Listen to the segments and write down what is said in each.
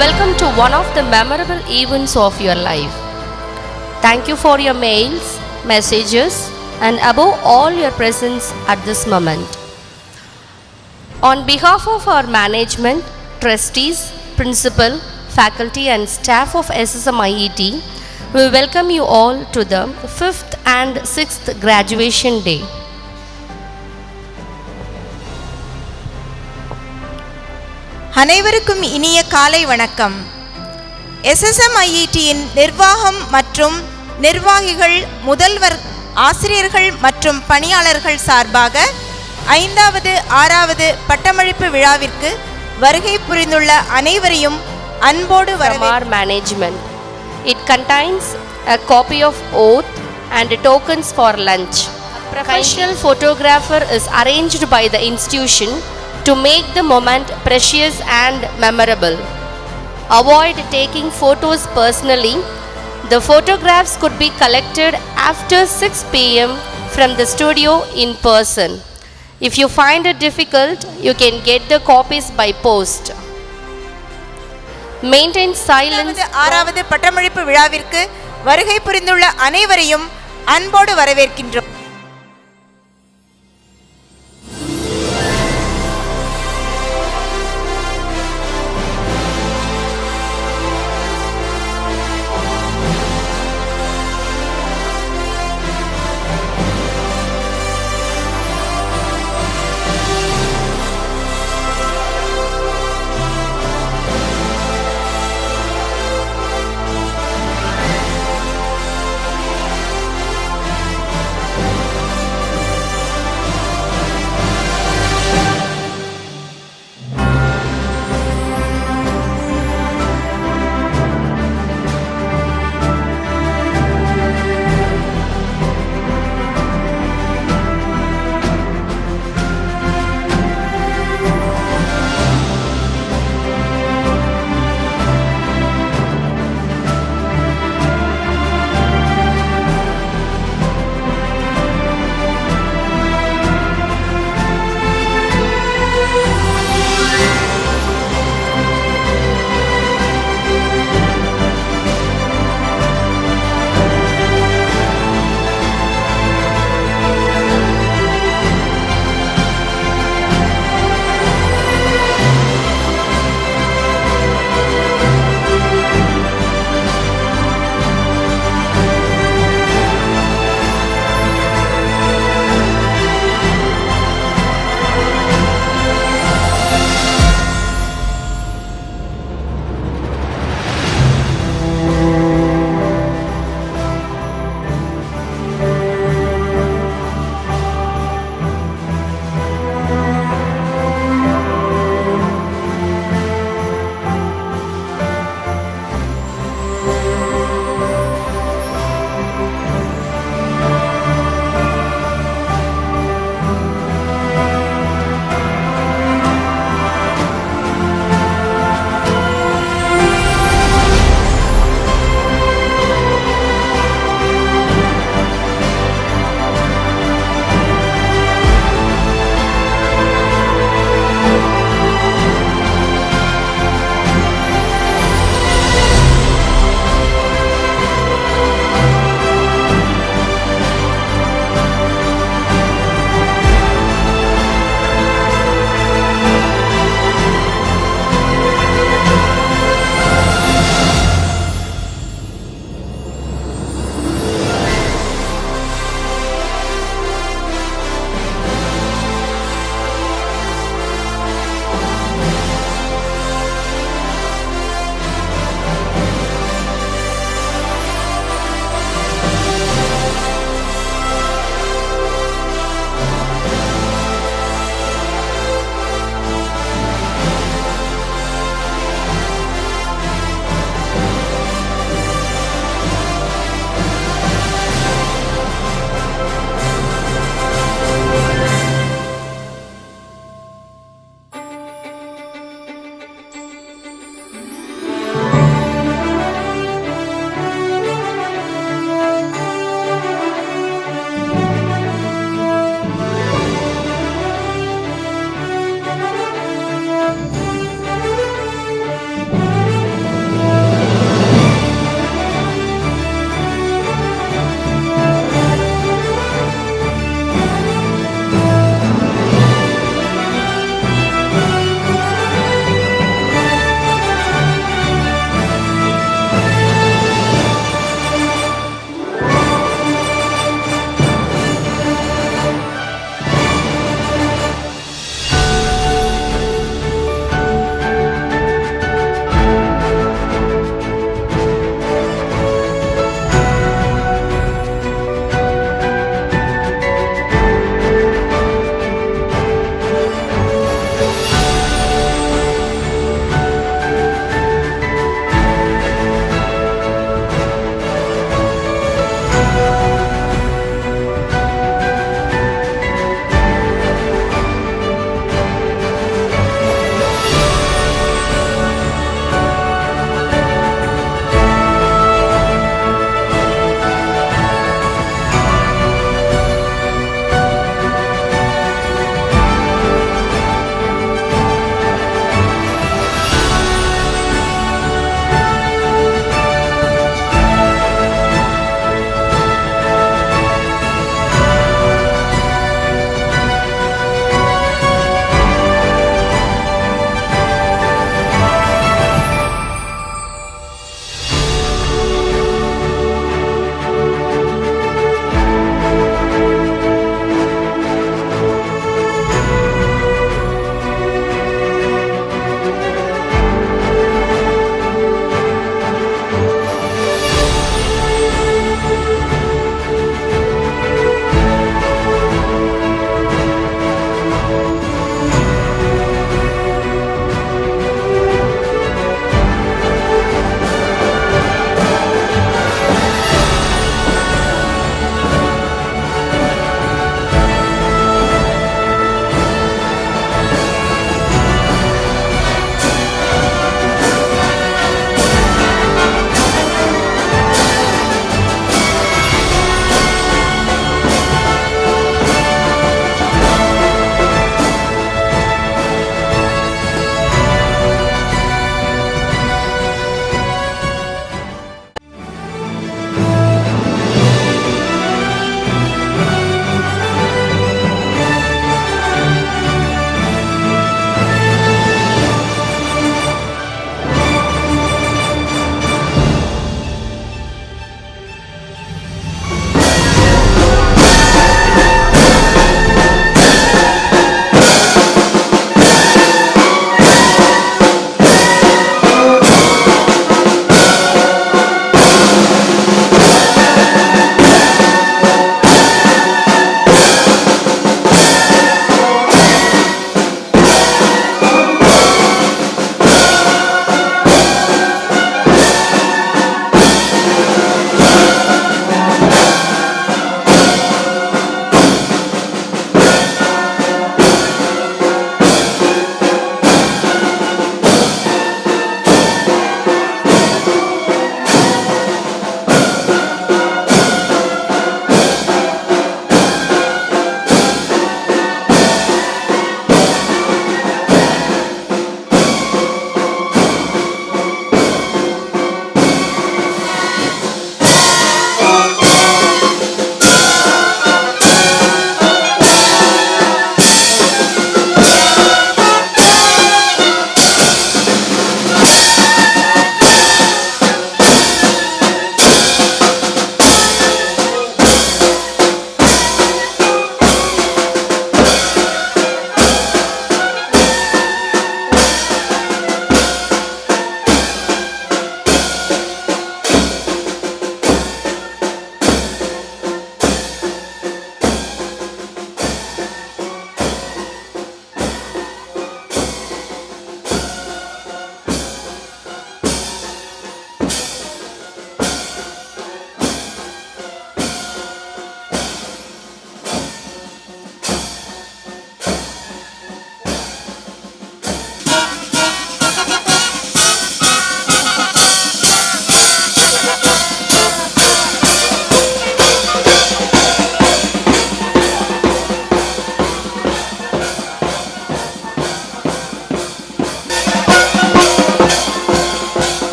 Welcome to one of the memorable events of your life. Thank you for your mails, messages, and above all your presence at this moment. On behalf of our management, trustees, principal, faculty and staff of SSMIET, we welcome you all to the 5th and 6th graduation day. அனைவருக்கும் இனிய காலை வணக்கம். SSMIETயின் நிர்வாகம் மற்றும் நிர்வாகிகள், முதல்வர், ஆசிரியர்கள் மற்றும் பணியாளர்கள் சார்பாக 5வது 6வது பட்டமளிப்பு விழாவிற்கு வருகை புரிந்துள்ள அனைவரையும் அன்போடு வரவேற்கிறோம். Management. It contains a copy of oath and tokens for lunch. A professional photographer is arranged by the institution to make the moment precious and memorable. Avoid taking photos personally. The photographs could be collected after 6 p.m. from the studio in person. If you find it difficult, you can get the copies by post. Maintain silence. 6வது பட்டமளிப்பு விழாவிற்கு வருகை புரிந்துள்ள அனைவரையும் அன்போடு வரவேற்கின்றோம்.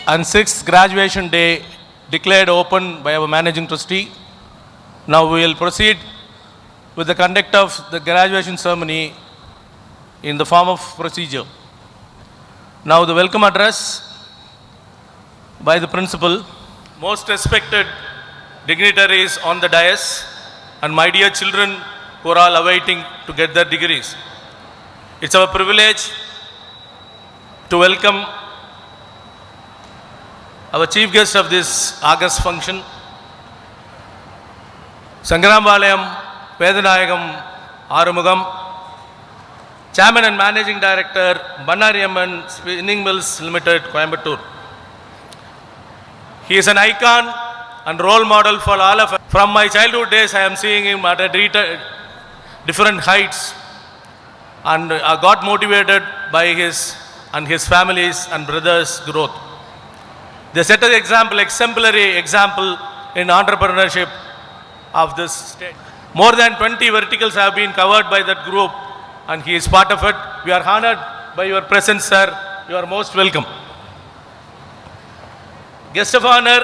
and 6th graduation day declared open by our managing trustee. Now we will proceed with the conduct of the graduation ceremony in the form of procedure. Now the welcome address by the principal, most respected dignitaries on the dais, and my dear children who are all awaiting to get their degrees. It's our privilege to welcome our chief guest of this August function, Sangarambalayam Vedanayagam Arumugam, Chairman and Managing Director, Bannariamman Spinning Mills Limited, Coimbatore. He is an icon and role model for all of us. From my childhood days, I am seeing him at a different heights, and I got motivated by his and his family's and brothers' growth. They set an example, exemplary example in entrepreneurship of this state. More than 20 verticals have been covered by that group, and he is part of it. We are honored by your presence, sir. You are most welcome. Guest of honor,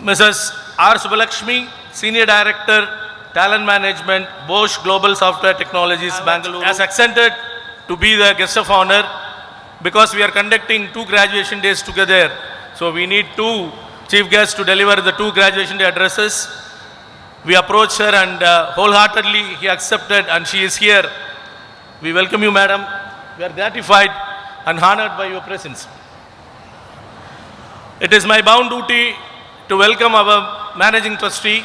Mrs. R. Subbalakshmi, Senior Director, Talent Management, Bosch Global Software Technologies, Bangalore, has accepted to be the guest of honor because we are conducting 2 graduation days together. So we need 2 chief guests to deliver the 2 graduation day addresses. We approached her and wholeheartedly he accepted, and she is here. We welcome you, madam. We are gratified and honored by your presence. It is my bound duty to welcome our managing trustee,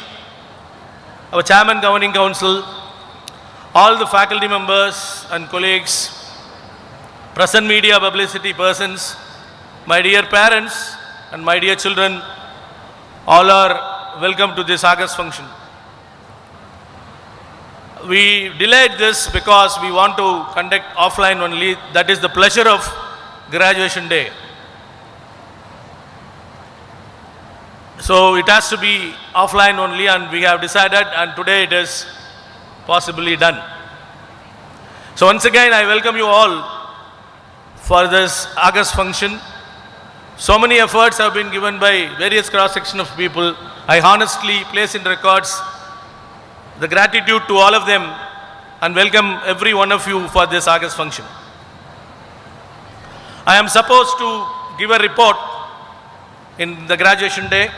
our chairman governing council, all the faculty members and colleagues, present media publicity persons, my dear parents and my dear children, all are welcome to this August function. We delayed this because we want to conduct offline only. That is the pleasure of graduation day. So it has to be offline only, and we have decided, and today it is possibly done. So once again, I welcome you all for this August function. So many efforts have been given by various cross-section of people. I honestly place in records the gratitude to all of them and welcome every one of you for this August function. I am supposed to give a report in the graduation day.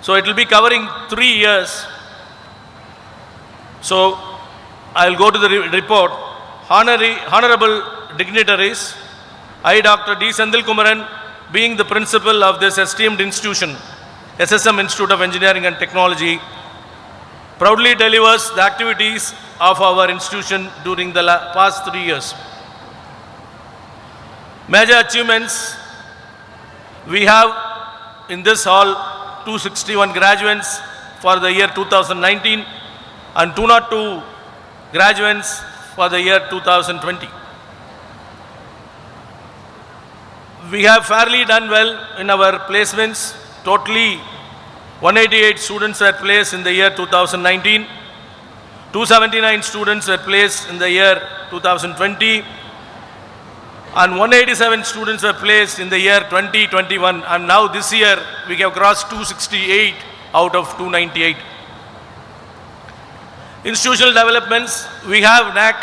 So it will be covering 3 years. So I will go to the report. Honorable dignitaries, I, Dr. D. Sendil Kumaran, being the principal of this esteemed institution, SSM Institute of Engineering and Technology, proudly delivers the activities of our institution during the past 3 years. Major achievements, we have in this hall 261 graduates for the year 2019 and 202 graduates for the year 2020. We have fairly done well in our placements. Totally 188 students were placed in the year 2019, 279 students were placed in the year 2020, and 187 students were placed in the year 2021, and now this year we have crossed 268 out of 298. Institutional developments, we have NAC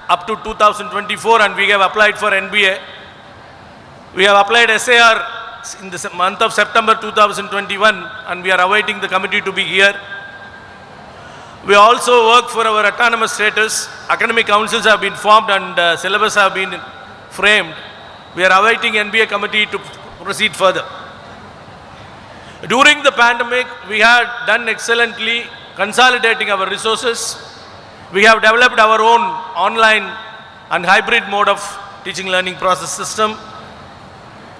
up to 2024 and we have applied for NBA. We have applied SAR in the month of September 2021 and we are awaiting the committee to be here. We also work for our autonomous status. Academic councils have been formed and syllabus have been framed. We are awaiting NBA committee to proceed further. During the pandemic, we had done excellently consolidating our resources. We have developed our own online and hybrid mode of teaching learning process system.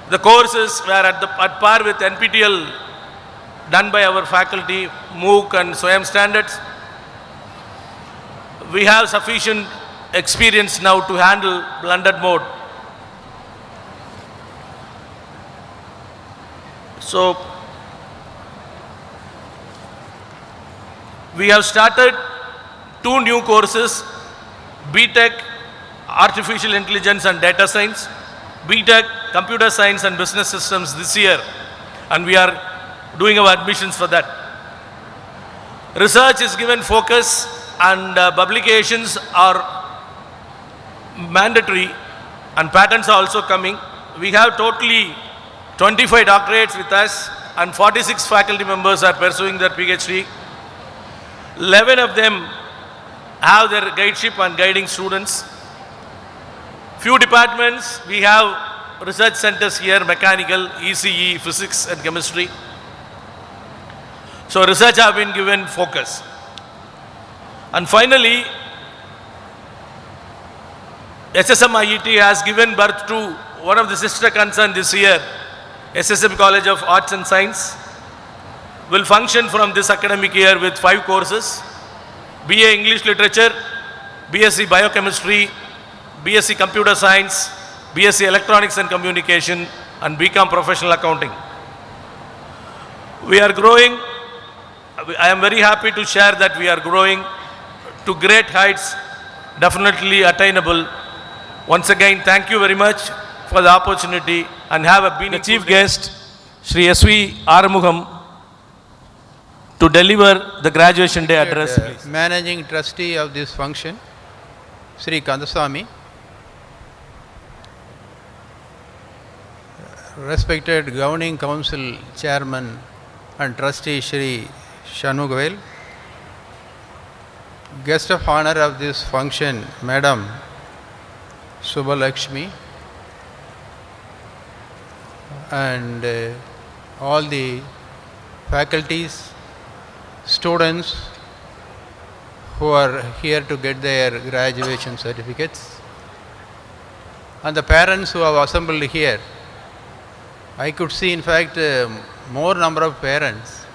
The courses were at par with NPTEL done by our faculty, MOOC and SWAYAM standards. We have sufficient experience now to handle blended mode. So, we have started 2 new courses, BTech, Artificial Intelligence and Data Science, BTech, computer science and business systems this year, and we are doing our admissions for that. Research is given focus, and publications are mandatory, and patents are also coming. We have totally 25 doctorates with us, and 46 faculty members are pursuing their PhD. 11 of them have their guideship and guiding students. Few departments, we have research centers here, mechanical, ECE, physics and chemistry. So research have been given focus. And finally, SSMIET has given birth to one of the sister concerns this year, SSM College of Arts and Science, will function from this academic year with 5 courses: BA English Literature, BSc Biochemistry, BSc Computer Science, BSc Electronics and Communication, and BCom Professional Accounting. We are growing. I am very happy to share that we are growing to great heights, definitely attainable. Once again, thank you very much for the opportunity, and have a being the chief guest, Shri S.V. Arumugham, to deliver the graduation day address, please. Managing trustee of this function, Sri Kandaswamy, respected governing council chairman and trustee Shri Shanmugavel, guest of honor of this function, Madam Subbalakshmi, and all the faculties, students who are here to get their graduation certificates, and the parents who have assembled here. I could see, in fact, more number of parents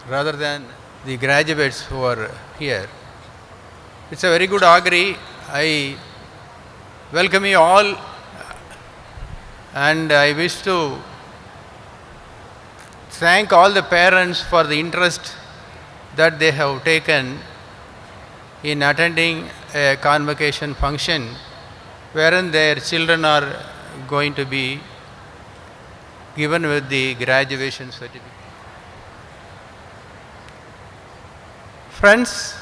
rather than the graduates who are here. It's a very good augury. I welcome you all, and I wish to thank all the parents for the interest that they have taken in attending a convocation function wherein their children are going to be given with the graduation certificate. Friends,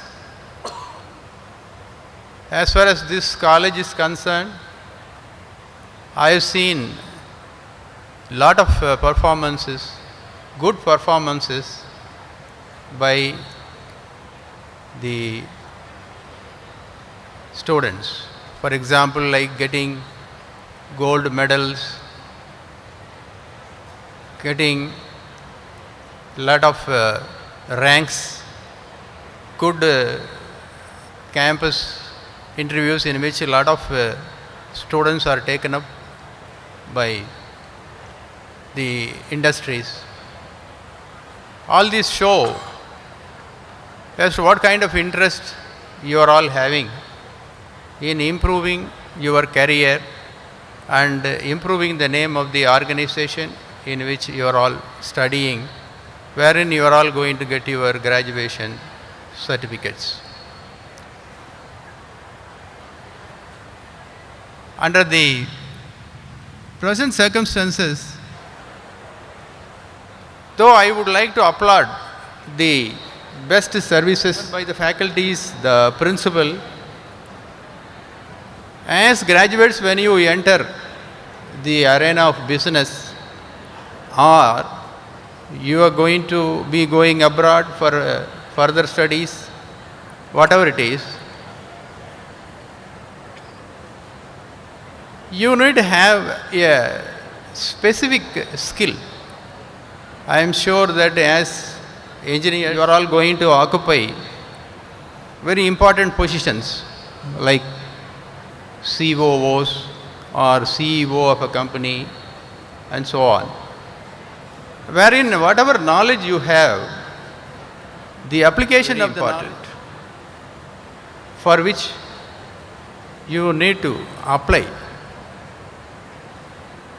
as far as this college is concerned, I have seen lot of performances, good performances by the students. For example, like getting gold medals, getting lot of ranks, good campus interviews in which a lot of students are taken up by the industries. All these show as to what kind of interest you are all having in improving your career and improving the name of the organization in which you are all studying, wherein you are all going to get your graduation certificates. Under the present circumstances, though I would like to applaud the best services by the faculties, the principal, as graduates, when you enter the arena of business, or you are going to be going abroad for further studies, whatever it is, you need to have a specific skill. I am sure that as engineers, you are all going to occupy very important positions like COOs or CEO of a company and so on, wherein whatever knowledge you have, the application of the knowledge for which you need to apply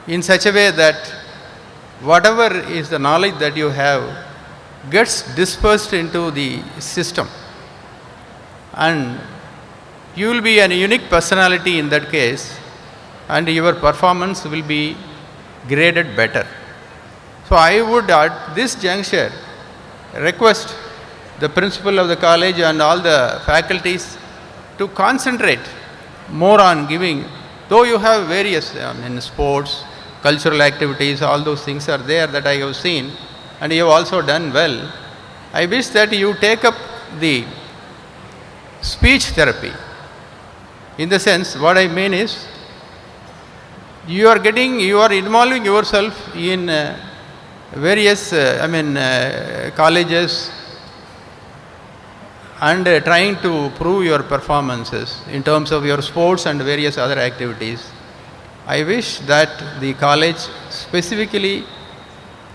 in such a way that whatever is the knowledge that you have gets dispersed into the system, and you will be a unique personality in that case, and your performance will be graded better. So I would at this juncture request the principal of the college and all the faculties to concentrate more on giving, though you have various sports, cultural activities, all those things are there that I have seen, and you have also done well. I wish that you take up the speech therapy. In the sense, what I mean is, you are involving yourself in various colleges and trying to prove your performances in terms of your sports and various other activities. I wish that the college specifically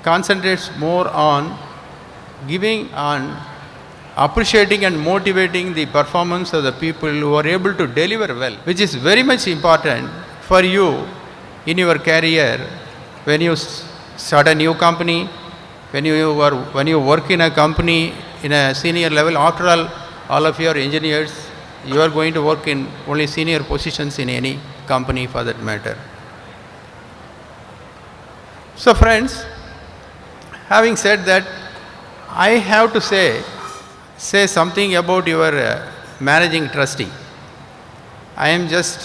concentrates more on giving on appreciating and motivating the performance of the people who are able to deliver well, which is very much important for you in your career when you start a new company, when you work in a company in a senior level. After all of you are engineers, you are going to work in only senior positions in any company for that matter. So friends, having said that, I have to say something about your managing trustee. I am just,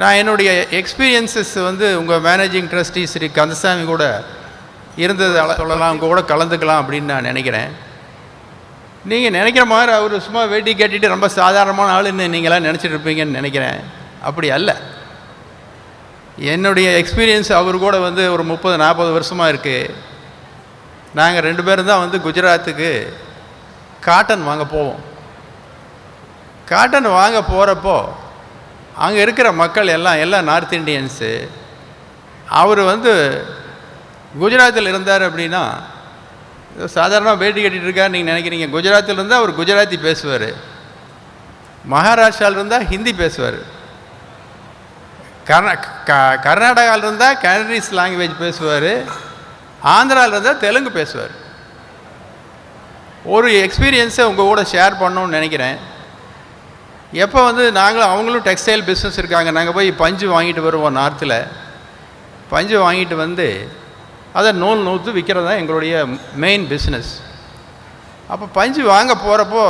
நான் என்னுடைய experiences வந்து உங்கள் managing trustee Sri Kandasamy கூட இருந்தது சொல்லலாம், உங்கள் கூட கலந்துக்கலாம் அப்படின்னு நான் நினைக்கிறேன். நீங்கள் நினைக்கிற மாதிரி அவர் சும்மா வேட்டி கட்டிட்டு ரொம்ப சாதாரணமான ஆளுன்னு நீங்களாம் நினச்சிட்டு இருப்பீங்கன்னு நினைக்கிறேன். அப்படி அல்ல. என்னுடைய எக்ஸ்பீரியன்ஸ் அவர் கூட வந்து ஒரு 30-40 வருஷமாக இருக்குது. நாங்கள் 2 பேரும் தான் வந்து குஜராத்துக்கு காட்டன் வாங்க போவோம். காட்டன் வாங்க போகிறப்போ அங்கே இருக்கிற மக்கள் எல்லாம் நார்த் இண்டியன்ஸு. அவர் வந்து குஜராத்தில் இருந்தார் அப்படின்னா சாதாரணமாக வேட்டி கட்டிகிட்டு இருக்கார் நீங்கள் நினைக்கிறீங்க. குஜராத்தில் இருந்தால் அவர் குஜராத்தி பேசுவார், மகாராஷ்டிராவில் இருந்தால் ஹிந்தி பேசுவார், கர்நாடகாவில் இருந்தால் கனடீஸ் லாங்குவேஜ் பேசுவார், ஆந்திராவில் இருந்தால் தெலுங்கு பேசுவார். ஒரு எக்ஸ்பீரியன்ஸை உங்கள் கூட ஷேர் பண்ணணும்னு நினைக்கிறேன். எப்போ வந்து அவங்களும் டெக்ஸ்டைல் பிஸ்னஸ் இருக்காங்க. நாங்கள் போய் பஞ்சு வாங்கிட்டு வருவோம். நார்த்தில் பஞ்சு வாங்கிட்டு வந்து அதை நூற்று விற்கிறது தான் எங்களுடைய மெயின் பிஸ்னஸ். அப்போ பஞ்சு வாங்க போகிறப்போ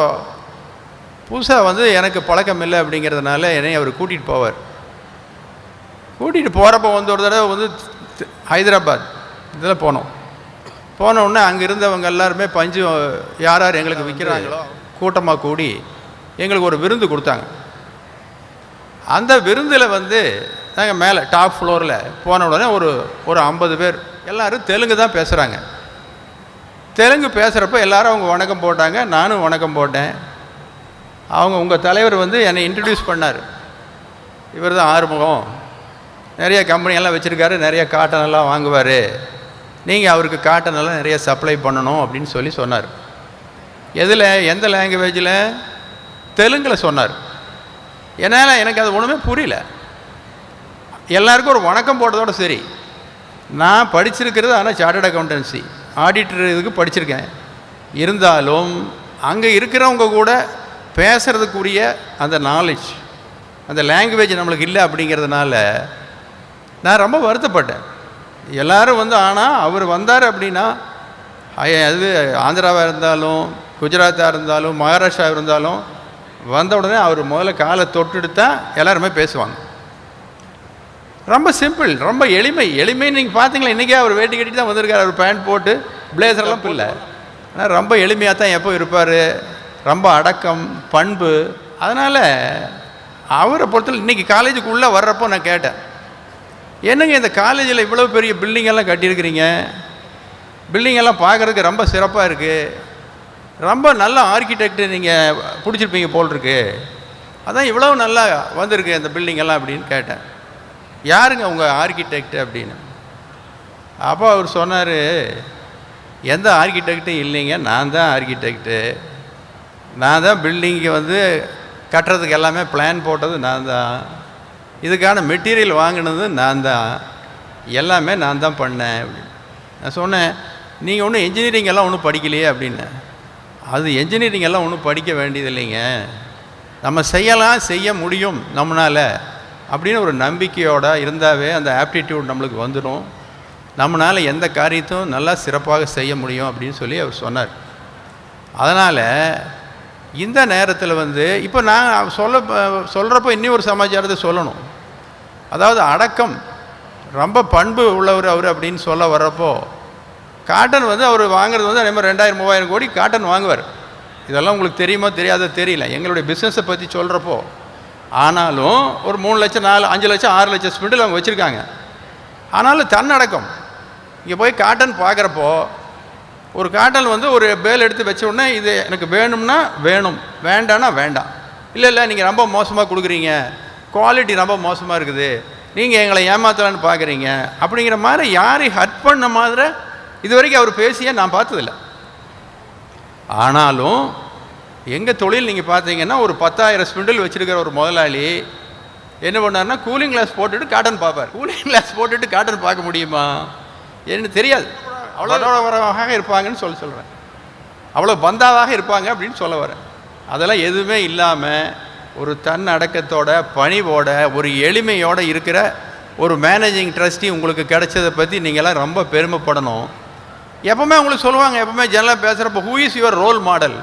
புதுசாக வந்து எனக்கு பழக்கம் இல்லை அப்படிங்கிறதுனால என்னை அவர் கூட்டிகிட்டு போவார். கூட்டிகிட்டு போகிறப்போ வந்து ஒரு தடவை வந்து ஹைதராபாத் இதில் போனோடனே அங்கே இருந்தவங்க எல்லாருமே பஞ்சு யார் எங்களுக்கு விற்கிறாங்களோ கூட்டமாக கூடி எங்களுக்கு ஒரு விருந்து கொடுத்தாங்க. அந்த விருந்தில் வந்து நாங்கள் மேலே டாப் ஃப்ளோரில் போன உடனே ஒரு 50 பேர் எல்லோரும் தெலுங்கு தான் பேசுகிறாங்க. தெலுங்கு பேசுகிறப்ப எல்லோரும் அவங்க வணக்கம் போட்டாங்க, நானும் வணக்கம் போட்டேன். உங்கள் தலைவர் வந்து என்னை இன்ட்ரடியூஸ் பண்ணார். இவர் தான் ஆறுமுகம், நிறைய கம்பெனியெல்லாம் வச்சுருக்காரு, நிறைய காட்டனெல்லாம் வாங்குவார், நீங்கள் அவருக்கு காட்டனெல்லாம் நிறைய சப்ளை பண்ணணும் அப்படின்னு சொன்னார். எந்த லாங்குவேஜில்? தெலுங்கில் சொன்னார். எனக்கு அது ஒன்றுமே புரியல. எல்லாருக்கும் ஒரு வணக்கம் போட்டதோடு சரி. நான் படிச்சிருக்கிறது ஆனால் சார்ட்டர்ட் அக்கௌண்டன்சி ஆடிட்டர் இதுக்கு படிச்சிருக்கேன். இருந்தாலும் அங்கே இருக்கிறவங்க கூட பேசுகிறதுக்குரிய அந்த நாலேஜ், அந்த லாங்குவேஜ் நம்மளுக்கு இல்லை. அப்படிங்கிறதுனால நான் ரொம்ப வருத்தப்பட்டேன். எல்லோரும் வந்து ஆனால் அவர் வந்தார் அப்படின்னா, அது ஆந்திராவாக இருந்தாலும் குஜராத்தாக இருந்தாலும் மகாராஷ்டிராவாக இருந்தாலும் வந்த உடனே அவர் முதல்ல காலை தொட்டுட்டு தான் எல்லாருமே பேசுவாங்க. ரொம்ப சிம்பிள், ரொம்ப எளிமைன்னு நீங்கள் பார்த்தீங்களா? இன்றைக்கே அவர் வேட்டி கட்டிட்டு தான் வந்திருக்கார். அவர் பேண்ட் போட்டு பிளேசர்லாம் இல்லை, ஆனால் ரொம்ப எளிமையாக தான் எப்போ இருப்பார். ரொம்ப அடக்கம், பண்பு. அதனால் அவரை பொறுத்தவரை இன்றைக்கி காலேஜுக்குள்ளே வர்றப்போ நான் கேட்டேன், என்னங்க இந்த காலேஜில் இவ்வளோ பெரிய பில்டிங்கெல்லாம் கட்டியிருக்கிறீங்க, பில்டிங்கெல்லாம் பார்க்குறதுக்கு ரொம்ப சிறப்பாக இருக்குது, ரொம்ப நல்ல ஆர்கிடெக்டு நீங்கள் பிடிச்சிருப்பீங்க போல் இருக்கு, அதான் இவ்வளோ நல்லா வந்திருக்கு அந்த பில்டிங்கெல்லாம் அப்படின்னு கேட்டேன். யாருங்க உங்கள் ஆர்கிடெக்ட் அப்படின்னு. அப்போ அவர் சொன்னார், எந்த ஆர்கிடெக்டும் இல்லைங்க, நான் தான் ஆர்கிடெக்டு, நான் தான் பில்டிங்கு வந்து கட்டுறதுக்கு எல்லாமே பிளான் போட்டது நான் தான், இதுக்கான மெட்டீரியல் வாங்கினது நான் தான், எல்லாமே நான் தான் பண்ணேன் அப்படின்னு. நான் சொன்னேன், நீங்கள் ஒன்றும் இன்ஜினியரிங் எல்லாம் ஒன்றும் படிக்கலையே அப்படின்னு. அது என்ஜினியரிங் எல்லாம் ஒன்றும் படிக்க வேண்டியது இல்லைங்க, நம்ம செய்ய முடியும் நம்மளால். அப்படின்னு ஒரு நம்பிக்கையோடு இருந்தாவே அந்த ஆப்டிடியூட் நம்மளுக்கு வந்துடும். நம்மளால் எந்த காரியத்தையும் நல்லா சிறப்பாக செய்ய முடியும் அப்படின்னு சொல்லி அவர் சொன்னார். அதனால் இந்த நேரத்தில் இப்போ நான் சொல்கிறப்போ இன்னும் ஒரு சமாச்சாரத்தை சொல்லணும். அதாவது அடக்கம், ரொம்ப பண்பு உள்ளவர் அவர் அப்படின்னு சொல்ல வர்றப்போ, காட்டன் அவர் வாங்குறது அதே மாதிரி 2000-3000 கோடி காட்டன் வாங்குவார். இதெல்லாம் உங்களுக்கு தெரியுமோ தெரியாத தெரியல, எங்களுடைய பிஸ்னஸை பற்றி சொல்கிறப்போ. ஆனாலும் ஒரு 3 லட்சம் 5 லட்சம் 6 லட்சம் ஸ்பிண்டில் அவங்க வச்சுருக்காங்க. ஆனாலும் தன்னடக்கம். இங்கே போய் காட்டன் பார்க்குறப்போ ஒரு காட்டன் ஒரு பேல் எடுத்து வச்ச உடனே இது எனக்கு வேணும்னா வேணும், வேண்டான்னா வேண்டாம். இல்லை நீங்கள் ரொம்ப மோசமாக கொடுக்குறீங்க, குவாலிட்டி ரொம்ப மோசமாக இருக்குது, நீங்கள் எங்களை ஏமாத்தலான்னு பார்க்குறீங்க அப்படிங்கிற மாதிரி யாரையும் ஹர்ட் பண்ண மாதிரி இது வரைக்கும் அவர் பேசியே நான் பார்த்ததில்ல. ஆனாலும் எங்கள் தொழில் நீங்கள் பார்த்தீங்கன்னா ஒரு 10,000 ஸ்பிண்டில் வச்சுருக்கிற ஒரு முதலாளி என்ன பண்ணார்னா கூலிங் கிளாஸ் போட்டுட்டு காட்டன் பார்ப்பார். கூலிங் கிளாஸ் போட்டுட்டு காட்டன் பார்க்க முடியுமா? எனக்கு தெரியாது. அவ்வளோ இருப்பாங்கன்னு சொல்கிறேன், அவ்வளோ பந்தாவாக இருப்பாங்க அப்படின்னு சொல்ல வரேன். அதெல்லாம் எதுவுமே இல்லாமல் ஒரு தன் அடக்கத்தோட, பணிவோட, ஒரு எளிமையோடு இருக்கிற ஒரு மேனேஜிங் ட்ரஸ்டி உங்களுக்கு கிடைச்சதை பற்றி நீங்கள்லாம் ரொம்ப பெருமைப்படணும். எப்போவுமே உங்களுக்கு சொல்லுவாங்க, எப்போவுமே ஜெனரலாக பேசுகிறப்போ, who is your role model?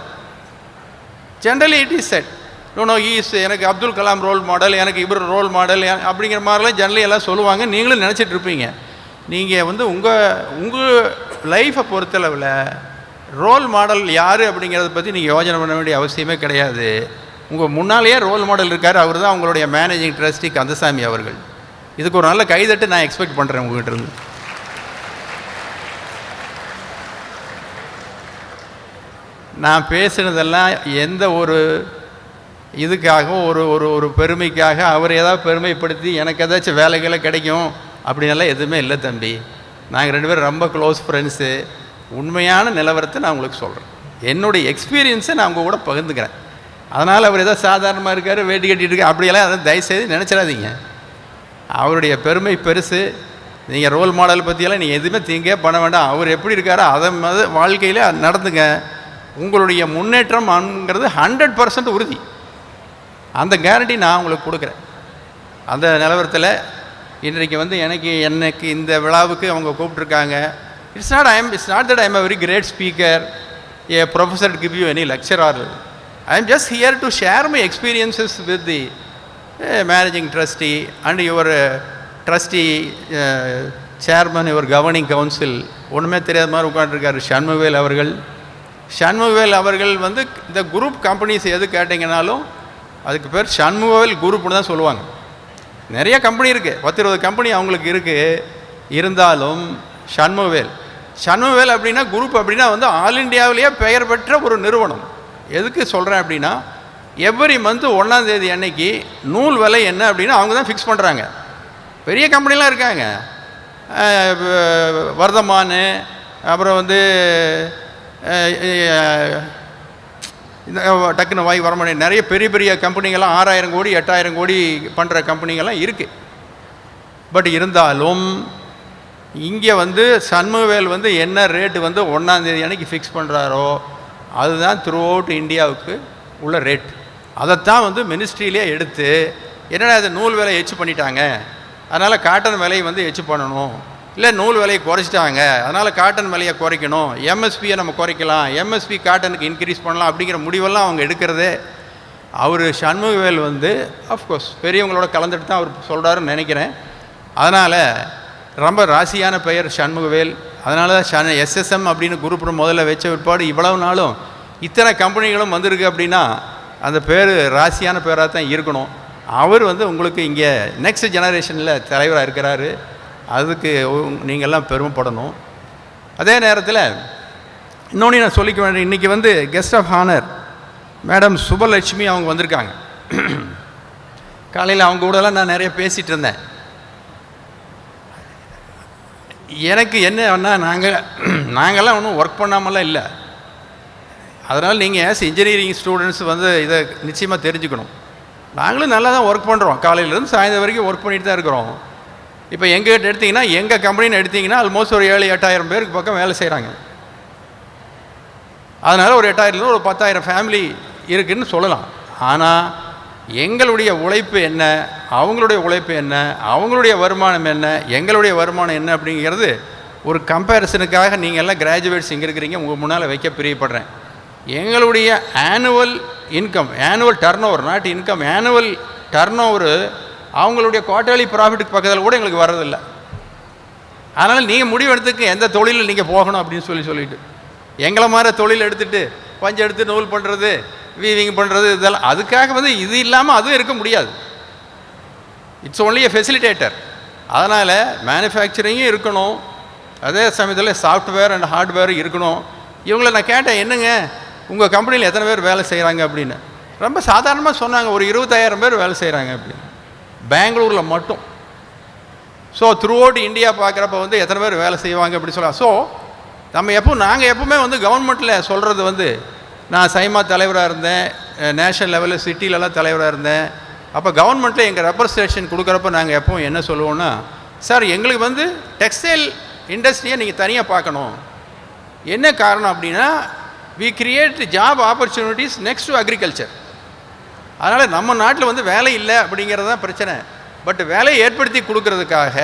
Generally it is said, no is எனக்கு அப்துல் கலாம் ரோல் மாடல், எனக்கு இவர் ரோல் மாடல் அப்படிங்கிற மாதிரிலாம் ஜெனரலி எல்லாம் சொல்லுவாங்க. நீங்களும் நினச்சிட்டு இருப்பீங்க. நீங்கள் உங்கள் லைஃப்பை பொறுத்தளவில் ரோல் மாடல் யார் அப்படிங்கிறத பற்றி நீங்கள் யோசனை பண்ண வேண்டிய அவசியமே கிடையாது. உங்கள் முன்னாலேயே ரோல் மாடல் இருக்கார், அவர் தான் உங்களுடைய மேனேஜிங் ட்ரஸ்டி கந்தசாமி அவர்கள். இதுக்கு ஒரு நல்ல கைதட்டு நான் எக்ஸ்பெக்ட் பண்ணுறேன் உங்கள்கிட்ட இருந்து. நான் பேசுனதெல்லாம் எந்த ஒரு இதுக்காக ஒரு ஒரு ஒரு பெருமைக்காக அவர் ஏதாவது பெருமைப்படுத்தி எனக்கு ஏதாச்சும் வேலைகளை கிடைக்கும் அப்படின்னெல்லாம் எதுவுமே இல்லை தம்பி. நாங்கள் 2 பேரும் ரொம்ப க்ளோஸ் ஃப்ரெண்ட்ஸு. உண்மையான நிலவரத்தை நான் உங்களுக்கு சொல்கிறேன், என்னுடைய எக்ஸ்பீரியன்ஸை நான் உங்கள் கூட பகிர்ந்துக்கிறேன். அதனால் அவர் ஏதோ சாதாரணமாக இருக்கார், வேட்டி கட்டிகிட்டு இருக்கார் அப்படியெல்லாம் அதை தயவுசெய்து நினச்சிடாதீங்க. அவருடைய பெருமை பெருசு. நீங்கள் ரோல் மாடல் பற்றியெல்லாம் நீங்கள் எதுவுமே தீங்கே பண்ண வேண்டாம். அவர் எப்படி இருக்காரோ அதை வாழ்க்கையில் நடந்துங்க. உங்களுடைய முன்னேற்றம்ங்கிறது 100% உறுதி. அந்த கேரண்டி நான் உங்களுக்கு கொடுக்குறேன். அந்த நிலவரத்தில் இன்றைக்கு எனக்கு இந்த விழாவுக்கு அவங்க கூப்பிட்ருக்காங்க. It's not that I am a very great speaker, a professor to give you any lecture, or I am just here to share my experiences with the managing trustee and your trustee chairman, your governing council. ஒன்றுமே தெரியாத மாதிரி உட்காந்துருக்காரு சண்முகவேல் அவர்கள். சண்முகவேல் அவர்கள் இந்த group companies எது கேட்டிங்கனாலும் அதுக்கு பேர் சண்முகவேல் குரூப்னு தான் சொல்லுவாங்க. நிறைய கம்பெனி இருக்குது, 10-20 கம்பெனி அவங்களுக்கு இருக்குது. இருந்தாலும் சண்முகவேல் அப்படின்னா குரூப் அப்படின்னா ஆல் இண்டியாவிலேயே பெயர் பெற்ற ஒரு நிறுவனம். எதுக்கு சொல்கிறேன் அப்படின்னா, எவ்ரி மந்த் 1ஆம் தேதி அன்னைக்கு நூல் விலை என்ன அப்படின்னா அவங்க தான் ஃபிக்ஸ் பண்ணுறாங்க. பெரிய கம்பெனிலாம் இருக்காங்க, வர்தமான், அப்புறம் டக்குன்னு வாய் வரமாட்டே, நிறைய பெரிய பெரிய கம்பெனிகள்லாம் 6000 கோடி 8000 கோடி பண்ணுற கம்பெனிகள்லாம் இருக்குது. பட் இருந்தாலும் இங்கே சண்முகவேல் என்ன ரேட்டு 1ஆம் தேதி அன்னைக்கு ஃபிக்ஸ் பண்ணுறாரோ அதுதான் த்ரூ அவுட் இந்தியாவுக்கு உள்ள ரேட். அதைத்தான் மினிஸ்ட்ரியிலே எடுத்து, என்னடா இது நூல் விலை எச்சு பண்ணிட்டாங்க, அதனால் காட்டன் விலையை எச்சு பண்ணணும், இல்லை நூல் விலையை குறைச்சிட்டாங்க அதனால் காட்டன் விலையை குறைக்கணும், எம்எஸ்பியை நம்ம குறைக்கலாம், எம்எஸ்பி காட்டனுக்கு இன்க்ரீஸ் பண்ணலாம் அப்படிங்கிற முடிவெல்லாம் அவங்க எடுக்கிறதே அவர் சண்முகவேல் அஃப்கோர்ஸ் பெரியவங்களோட கலந்துட்டு தான் அவர் சொல்கிறாருன்னு நினைக்கிறேன். அதனால் ரொம்ப ராசியான பெயர் சண்முகவேல். அதனால தான் எஸ்எஸ்எம் அப்படின்னு குரூப் முதல்ல வச்ச பிற்பாடு இவ்வளவு நாளும் இத்தனை கம்பெனிகளும் வந்திருக்கு அப்படின்னா அந்த பேர் ராசியான பேராக தான் இருக்கணும். அவர் உங்களுக்கு இங்கே நெக்ஸ்ட் ஜெனரேஷனில் தலைவராக இருக்கிறாரு. அதுக்கு நீங்கள்லாம் பெருமைப்படணும். அதே நேரத்தில் இன்னொன்று நான் சொல்லிக்க வேண்டிய, இன்றைக்கி guest of honour madam Subhalakshmi அவங்க வந்திருக்காங்க. காலையில் அவங்க கூடலாம் நான் நிறைய பேசிகிட்டு இருந்தேன். எனக்கு என்னன்னா, நாங்கள்லாம் ஒன்றும் ஒர்க் பண்ணாமலாம் இல்லை. அதனால் நீங்கள் ஆஸ் இன்ஜினியரிங் ஸ்டூடெண்ட்ஸ் இதை நிச்சயமாக தெரிஞ்சுக்கணும். நாங்களும் நல்லா தான் ஒர்க் பண்ணுறோம், காலையிலேருந்து சாயந்தரம் வரைக்கும் ஒர்க் பண்ணிட்டு தான் இருக்கிறோம். இப்போ எங்ககிட்ட எடுத்திங்கன்னா, எங்கள் கம்பெனின்னு எடுத்திங்கன்னா ஆல்மோஸ்ட் ஒரு 7-8 பேருக்கு பக்கம் வேலை செய்கிறாங்க. அதனால் ஒரு 8000 ஒரு 10,000 ஃபேமிலி இருக்குதுன்னு சொல்லலாம். ஆனால் எங்களுடைய உழைப்பு என்ன, அவங்களுடைய உழைப்பு என்ன, அவங்களுடைய வருமானம் என்ன, எங்களுடைய வருமானம் என்ன அப்படிங்கிறது ஒரு கம்பேரிசனுக்காக நீங்கள் எல்லாம் கிராஜுவேட்ஸ் இங்கே இருக்கிறீங்க, உங்கள் முன்னால் வைக்க பிரியப்படுறேன். எங்களுடைய annual income, annual turn over, not income, annual turn over அவங்களுடைய குவார்ட்டர்லி ப்ராஃபிட்டுக்கு பக்கத்தில் கூட எங்களுக்கு வர்றதில்லை. அதனால் நீங்கள் முடிவு எடுத்துக்க எந்த தொழிலில் நீங்கள் போகணும் அப்படின்னு சொல்லிட்டு எங்களை மாதிரி தொழில் எடுத்துகிட்டு பஞ்சு எடுத்து நூல் பண்ணுறது, வீவிங் பண்ணுறது, இதெல்லாம் அதுக்காக வந்து இது இல்லாமல் அதுவும் இருக்க முடியாது. It's only a facilitator. அதனால் மேனுஃபேக்சரிங்கும் இருக்கணும், அதே சமயத்தில் சாஃப்ட்வேர் அண்ட் ஹார்ட்வேர் இருக்கணும். இவங்களை நான் கேட்டேன், என்னங்க உங்கள் கம்பெனியில் எத்தனை பேர் வேலை செய்கிறாங்க அப்படின்னு. ரொம்ப சாதாரணமாக சொன்னாங்க, ஒரு 20,000 பேர் வேலை செய்கிறாங்க அப்படின்னு, பெங்களூரில் மட்டும். ஸோ த்ரூ அவுட் இந்தியா பார்க்குறப்ப வந்து எத்தனை பேர் வேலை செய்வாங்க அப்படி சொல்லலாம். ஸோ நாங்கள் எப்போவுமே வந்து கவர்மெண்ட்டில் சொல்கிறது வந்து, நான் சைமா தலைவராக இருந்தேன், நேஷனல் லெவலில் சிட்டிலலாம் தலைவராக இருந்தேன். அப்போ கவர்மெண்ட்டில் எங்கள் ரெப்ரசன்டேஷன் கொடுக்குறப்ப நாங்கள் எப்பவும் என்ன சொல்லுவோன்னா, சார் எங்களுக்கு வந்து டெக்ஸ்டைல் இண்டஸ்ட்ரியை நீங்கள் தனியாக பார்க்கணும். என்ன காரணம் அப்படின்னா, we create job opportunities next to agriculture. அதனால் நம்ம நாட்டில் வந்து வேலை இல்லை அப்படிங்கிறது தான் பிரச்சனை. பட் வேலையை ஏற்படுத்தி கொடுக்கறதுக்காக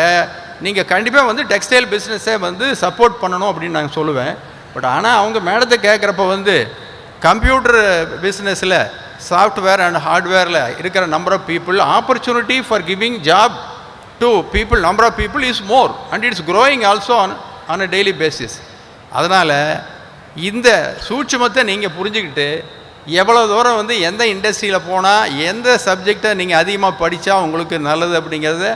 நீங்கள் கண்டிப்பாக வந்து டெக்ஸ்டைல் பிஸ்னஸை வந்து சப்போர்ட் பண்ணணும் அப்படின்னு நாங்கள் சொல்லுவேன். பட் ஆனால் அவங்க மேடத்தை கேட்குறப்ப வந்து கம்ப்யூட்டர் பிஸ்னஸில், சாஃப்ட்வேர் அண்ட் ஹார்ட்வேரில் இருக்கிற number of people, opportunity for giving job to people, number of people is more and it's growing also on a daily basis. அதனால் இந்த சூட்சுமத்தை நீங்கள் புரிஞ்சுக்கிட்டு எவ்வளோ தூரம் வந்து எந்த இண்டஸ்ட்ரியில் போனால் எந்த சப்ஜெக்டை நீங்கள் அதிகமாக படித்தா உங்களுக்கு நல்லது அப்படிங்கிறத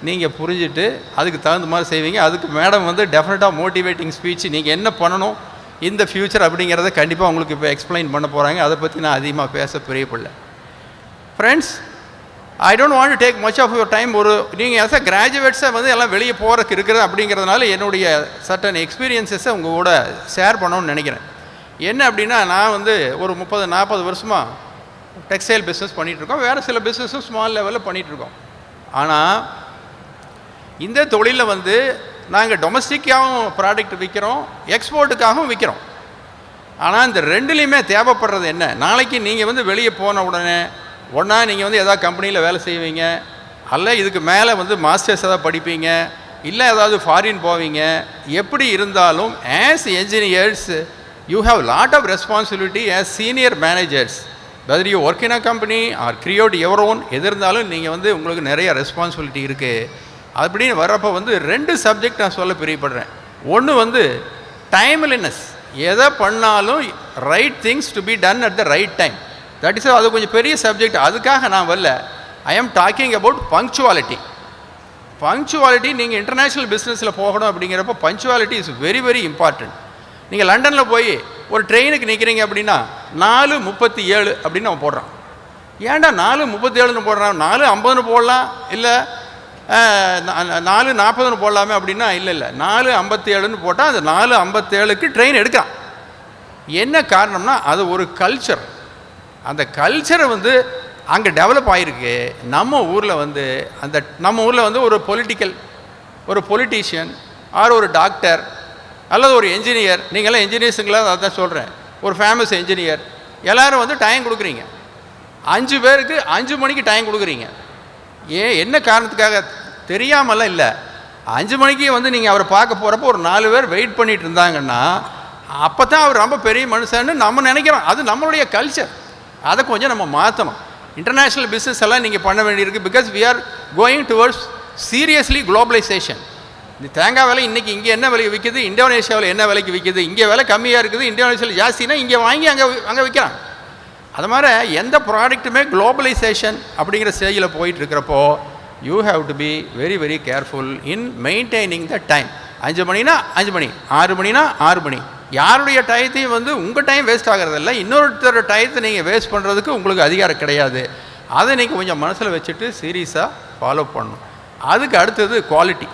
நீங்கள் புரிஞ்சுட்டு அதுக்கு தகுந்த மாதிரி செய்வீங்க. அதுக்கு மேடம் வந்து டெஃபினட்டாக மோட்டிவேட்டிங் ஸ்பீச், நீங்கள் என்ன பண்ணணும் இந்த ஃப்யூச்சர் அப்படிங்கிறத கண்டிப்பாக உங்களுக்கு இப்போ எக்ஸ்பிளைன் பண்ண போகிறாங்க. அதை பற்றி நான் அதிகமாக பேச பிரியப்படல. Friends, I don't want to take much of your time. ஒரு நீங்கள் ஆஸ் அ கிராஜுவேட்ஸை வந்து எல்லாம் வெளியே போகிறதுக்கு இருக்கிறது அப்படிங்கிறதுனால என்னுடைய சர்டன் எக்ஸ்பீரியன்ஸஸை உங்கள் கூட ஷேர் பண்ணணும்னு நினைக்கிறேன். என்ன அப்படின்னா, நான் வந்து ஒரு 30-40 வருஷமாக டெக்ஸ்டைல் பிஸ்னஸ் பண்ணிகிட்ருக்கோம். வேறு சில பிஸ்னஸும் ஸ்மால் லெவலில் பண்ணிகிட்ருக்கோம். ஆனால் இந்த தொழிலில் வந்து நாங்கள் டொமஸ்டிக்காகவும் ப்ராடக்ட் விற்கிறோம், எக்ஸ்போர்ட்டுக்காகவும் விற்கிறோம். ஆனால் இந்த ரெண்டுலேயுமே தேவைப்படுறது என்ன, நாளைக்கு நீங்கள் வந்து வெளியே போன உடனே ஒன்றா நீங்கள் வந்து எதாவது கம்பெனியில் வேலை செய்வீங்க, அல்ல இதுக்கு மேலே வந்து மாஸ்டர்ஸ் எதாவது படிப்பீங்க, இல்லை ஏதாவது ஃபாரின் போவீங்க. எப்படி இருந்தாலும் as engineers you have lot of responsibility as senior managers, whether you work in a company or create your own. எது இருந்தாலும் நீங்கள் வந்து உங்களுக்கு நிறைய ரெஸ்பான்சிபிலிட்டி இருக்குது. அப்படின்னு வர்றப்போ வந்து 2 சப்ஜெக்ட் நான் சொல்ல பிரியப்படுறேன். ஒன்று வந்து டைம்லினஸ், எதை பண்ணாலும் right things to be done at the right time. That is அது கொஞ்சம் பெரிய சப்ஜெக்ட், அதுக்காக நான் வரல. I am talking about punctuality. Punctuality நீங்கள் இன்டர்நேஷ்னல் பிஸ்னஸில் போகணும் அப்படிங்கிறப்போ punctuality is very very important. நீங்கள் லண்டனில் போய் ஒரு ட்ரெயினுக்கு நிற்கிறீங்க அப்படின்னா 4:37 அப்படின்னு அவன் போடுறான். ஏன்டா 4:37ன்னு போடுறான், 4:50ன்னு போடலாம், இல்லை 4:40ன்னு போடலாமே அப்படின்னா, இல்லை 4:57ன்னு போட்டால் அது 4:57க்கு ட்ரெயின் எடுக்கிறான். என்ன காரணம்னா அது ஒரு கல்ச்சர். அந்த கல்ச்சரை வந்து அங்கே டெவலப் ஆகிருக்கு. நம்ம ஊரில் வந்து ஒரு பொலிட்டீஷியன் ஆர் ஒரு டாக்டர் அல்லது ஒரு என்ஜினியர், நீங்களாம் என்ஜினியர்ஸுங்களாம் அதான் சொல்கிறேன், ஒரு ஃபேமஸ் என்ஜினியர், எல்லோரும் வந்து டைம் கொடுக்குறீங்க. 5 பேருக்கு 5 மணிக்கு டைம் கொடுக்குறீங்க. என்ன காரணத்துக்காக தெரியாமலாம் இல்லை. 5 மணிக்கு வந்து நீங்கள் அவரை பார்க்க போகிறப்போ ஒரு 4 பேர் வெயிட் பண்ணிகிட்டு இருந்தாங்கன்னா அப்போ தான் அவர் ரொம்ப பெரிய மனுஷன்னு நம்ம நினைக்கிறோம். அது நம்மளுடைய கல்ச்சர். அதை கொஞ்சம் நம்ம மாற்றணும். இன்டர்நேஷ்னல் பிஸ்னஸ் எல்லாம் நீங்கள் பண்ண வேண்டியிருக்கு. Because we are going towards seriously globalization. இந்த தேங்காய் விலை இன்றைக்கி இங்கே என்ன விலைக்கு விற்கிது, இந்தோனேஷியாவில் என்ன விலைக்கு விற்கிது, இங்கே விலை கம்மியாக இருக்குது, இந்தோனேஷியாவில் ஜாஸ்தினா இங்கே வாங்கி அங்கே விற்கிறாங்க. அது மாதிரி எந்த ப்ராடக்ட்டுமே குளோபலைசேஷன் அப்படிங்கிற ஸ்டேஜில் போயிட்டுருக்கிறப்போ you have to be very very careful in maintaining the time. 5 மணினா 5 மணி, 6 மணினா 6 மணி. யாருடைய டயத்தையும் வந்து உங்கள் டைம் வேஸ்ட் ஆகிறதில்ல, இன்னொருத்தரோட டயத்தை நீங்கள் வேஸ்ட் பண்ணுறதுக்கு உங்களுக்கு அதிகாரம் கிடையாது. அதை நீங்கள் கொஞ்சம் மனசில் வச்சுட்டு சீரியஸாக ஃபாலோ பண்ணணும். அதுக்கு அடுத்தது குவாலிட்டி.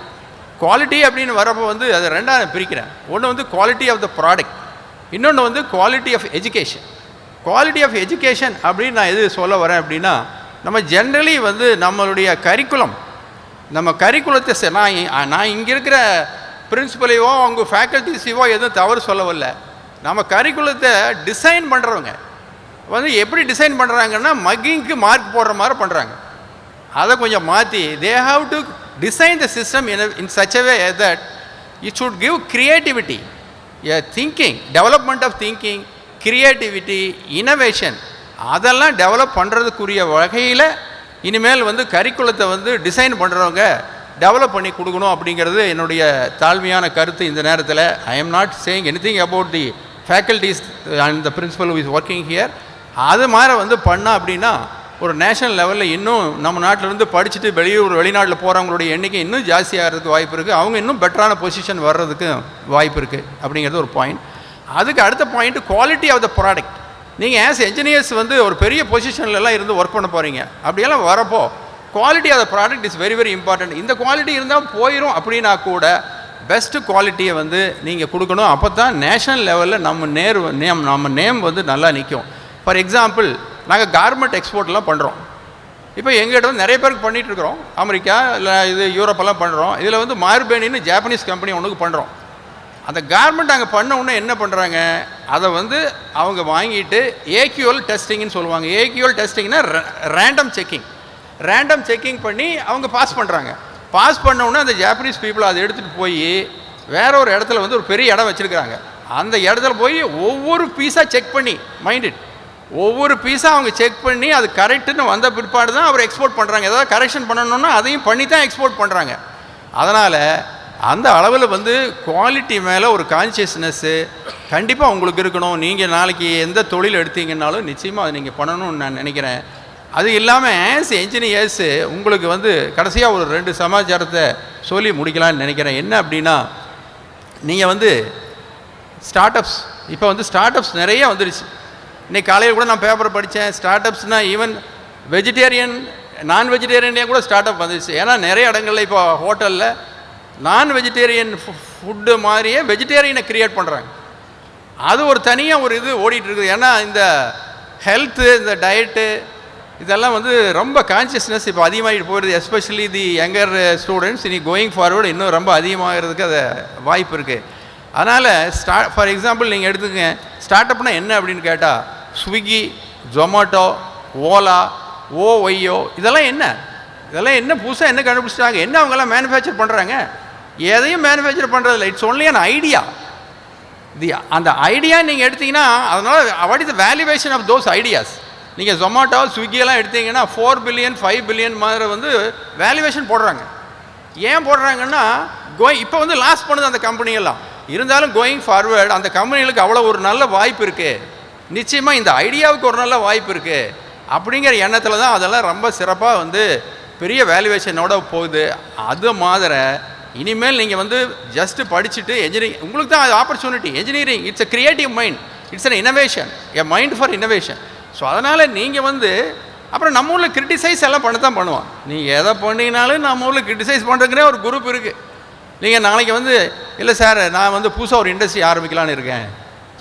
குவாலிட்டி அப்படின்னு வரப்போ வந்து அதை 2ஆக பிரிக்கிறேன். ஒன்று வந்து குவாலிட்டி ஆஃப் த ப்ராடக்ட், இன்னொன்று வந்து quality of education. Quality of education அப்படின்னு நான் எது சொல்ல வரேன் அப்படின்னா, நம்ம ஜென்ரலி வந்து நம்மளுடைய கரிக்குலம், நம்ம கரிக்குலத்தை நான் இங்கே இருக்கிற பிரின்சிபலையோ அவங்க ஃபேக்கல்ட்டிஸையோ எதுவும் தவறு சொல்லவில்லை. நம்ம கரிக்குலத்தை டிசைன் பண்ணுறவங்க, வந்து எப்படி டிசைன் பண்ணுறாங்கன்னா மக்கிங்க்கு மார்க் போடுற மாதிரி பண்ணுறாங்க. அதை கொஞ்சம் மாற்றி they have to design the system in such a way that it should give creativity, thinking, development of thinking, creativity, innovation அதெல்லாம் டெவலப் பண்ணுறதுக்குரிய வகையில் இனிமேல் வந்து கரிக்குலத்தை வந்து டிசைன் பண்ணுறவங்க டெவலப் பண்ணி கொடுக்கணும் அப்படிங்கிறது என்னுடைய தாழ்மையான கருத்து. இந்த நேரத்தில் I am not saying anything about the faculties and the principal who is working here. அது மாதிரி வந்து பண்ணால் அப்படின்னா ஒரு நேஷனல் லெவலில் இன்னும் நம்ம நாட்டிலேருந்து படிச்சுட்டு வெளிநாட்டில் போகிறவங்களுடைய எண்ணிக்கை இன்னும் ஜாஸ்தியாகிறதுக்கு வாய்ப்பு இருக்குது. அவங்க இன்னும் பெட்டரான பொசிஷன் வர்றதுக்கு வாய்ப்பு இருக்குது அப்படிங்கிறது ஒரு பாயிண்ட். அதுக்கு அடுத்த point quality of the product. நீங்கள் ஆஸ் என்ஜினியர்ஸ் வந்து ஒரு பெரிய பொசிஷன்லலாம் இருந்து ஒர்க் பண்ண போகிறீங்க. அப்படியெல்லாம் வரப்போ quality of the product is very very important. இந்த குவாலிட்டி இருந்தால் போயிடும் அப்படின்னா கூட பெஸ்ட்டு குவாலிட்டியை வந்து நீங்கள் கொடுக்கணும். அப்போ தான் நேஷ்னல் லெவலில் நம்ம நேம் வந்து நல்லா நிற்கும். ஃபார் எக்ஸாம்பிள் நாங்கள் கார்மெண்ட் எக்ஸ்போர்ட்லாம் பண்ணுறோம். இப்போ எங்கிட்ட வந்து நிறைய பேருக்கு பண்ணிகிட்ருக்குறோம். அமெரிக்கா இல்லை இது யூரோப்பெல்லாம் பண்ணுறோம். இதில் வந்து மார்பேனின்னு ஜாப்பனீஸ் கம்பெனி ஒன்றுக்கு பண்ணுறோம். அந்த கார்மெண்ட் அங்கே பண்ண உடனே என்ன பண்ணுறாங்க, அதை வந்து அவங்க வாங்கிட்டு ஏக்யூஎல் டெஸ்டிங்னு சொல்லுவாங்க. ஏக்யூஎல் டெஸ்டிங்னா ரேண்டம் செக்கிங் பண்ணி அவங்க பாஸ் பண்ணுறாங்க. பாஸ் பண்ண உடனே அந்த ஜாப்பனீஸ் பீப்புள் அதை எடுத்துகிட்டு போய் வேற ஒரு இடத்துல வந்து ஒரு பெரிய இடம் வச்சுருக்காங்க. அந்த இடத்துல போய் ஒவ்வொரு பீஸாக செக் பண்ணி ஒவ்வொரு பீஸாக அவங்க செக் பண்ணி அது கரெக்டுன்னு வந்த பிற்பாடு தான் அவர் எக்ஸ்போர்ட் பண்ணுறாங்க. ஏதாவது கரெக்ஷன் பண்ணணுன்னா அதையும் பண்ணி தான் எக்ஸ்போர்ட் பண்ணுறாங்க. அதனால் அந்த அளவில் வந்து குவாலிட்டி மேலே ஒரு கான்சியஸ்னஸ்ஸு கண்டிப்பாக உங்களுக்கு இருக்கணும். நீங்கள் நாளைக்கு எந்த தொழில் எடுத்தீங்கன்னாலும் நிச்சயமாக அதை நீங்கள் பண்ணணும்னு நான் நினைக்கிறேன். அது இல்லாமல் ஆஸ் என்ஜினியர்ஸு உங்களுக்கு வந்து கடைசியாக ஒரு 2 சமாச்சாரத்தை சொல்லி முடிக்கலான்னு நினைக்கிறேன். என்ன அப்படின்னா, நீங்கள் வந்து இப்போ வந்து ஸ்டார்ட் அப்ஸ் நிறைய வந்துடுச்சு. இன்றைக்கி காலையில் கூட நான் பேப்பரை படித்தேன். ஸ்டார்ட் அப்ஸ்னால் ஈவன் வெஜிடேரியன் நான் வெஜிடேரியனே கூட ஸ்டார்ட் அப் வந்துடுச்சு. ஏன்னா நிறைய இடங்களில் இப்போ ஹோட்டலில் நான் வெஜிடேரியன் ஃபுட்டு மாதிரியே வெஜிடேரியனை க்ரியேட் பண்ணுறாங்க. அது ஒரு தனியாக ஒரு இது ஓடிட்டுருக்குது. ஏன்னா இந்த ஹெல்த்து, இந்த டயட்டு இதெல்லாம் வந்து ரொம்ப கான்சியஸ்னஸ் இப்போ அதிகமாகிட்டு போயிடுது. எஸ்பெஷலி தி யங்கர் ஸ்டூடெண்ட்ஸ் இனி கோயிங் ஃபார்வர்டு இன்னும் ரொம்ப அதிகமாகிறதுக்கு அது வாய்ப்பு இருக்குது. அதனால் ஃபார் எக்ஸாம்பிள் நீங்கள் எடுத்துக்கங்க, ஸ்டார்ட் அப்னா என்ன அப்படின்னு கேட்டால் ஸ்விக்கி, ஜொமேட்டோ, ஓலா, ஓஒய்யோ இதெல்லாம் என்ன புதுசாக என்ன கண்டுபிடிச்சிட்டாங்க, என்ன அவங்கெல்லாம் மேனுஃபேக்சர் பண்ணுறாங்க? எதையும் மேனுஃபேக்சர் பண்ணுறதில்ல. It's only an idea. அந்த ஐடியா நீங்கள் எடுத்தீங்கன்னா அதனால் what is the valuation of those ideas? நீங்கள் ஜொமேட்டோ, ஸ்விக்கியெல்லாம் எடுத்தீங்கன்னா 4 பில்லியன் 5 பில்லியன் மாதிரி வந்து வேல்யூவேஷன் போடுறாங்க. ஏன் போடுறாங்கன்னா இப்போ வந்து லாஸ் பண்ணுது அந்த கம்பெனியெல்லாம். இருந்தாலும் கோயிங் ஃபார்வேர்டு அந்த கம்பெனிகளுக்கு அவ்வளோ ஒரு நல்ல வாய்ப்பு இருக்குது. நிச்சயமாக இந்த ஐடியாவுக்கு ஒரு நல்ல வாய்ப்பு இருக்குது அப்படிங்கிற எண்ணத்தில் தான் அதெல்லாம் ரொம்ப சிறப்பாக வந்து பெரிய வேல்யூவேஷனோட போகுது. அது மாதிரி இனிமேல் நீங்கள் வந்து ஜஸ்ட்டு படிச்சுட்டு என்ஜினியரிங் உங்களுக்கு தான் அது opportunity. Engineering it's a creative mind, it's an innovation, a mind for innovation. So அதனால் நீங்கள் வந்து அப்புறம் நம்ம ஊரில் கிரிட்டிசைஸ் எல்லாம் பண்ண தான் பண்ணுவோம். நீங்கள் எதை பண்ணிங்கனாலும் நம்ம ஊரில் கிரிட்டிசைஸ் பண்ணுறதுக்குனே ஒரு குரூப் இருக்குது. நீங்கள் நாளைக்கு வந்து இல்லை சார் நான் வந்து புதுசாக ஒரு இண்டஸ்ட்ரி ஆரம்பிக்கலான்னு இருக்கேன்,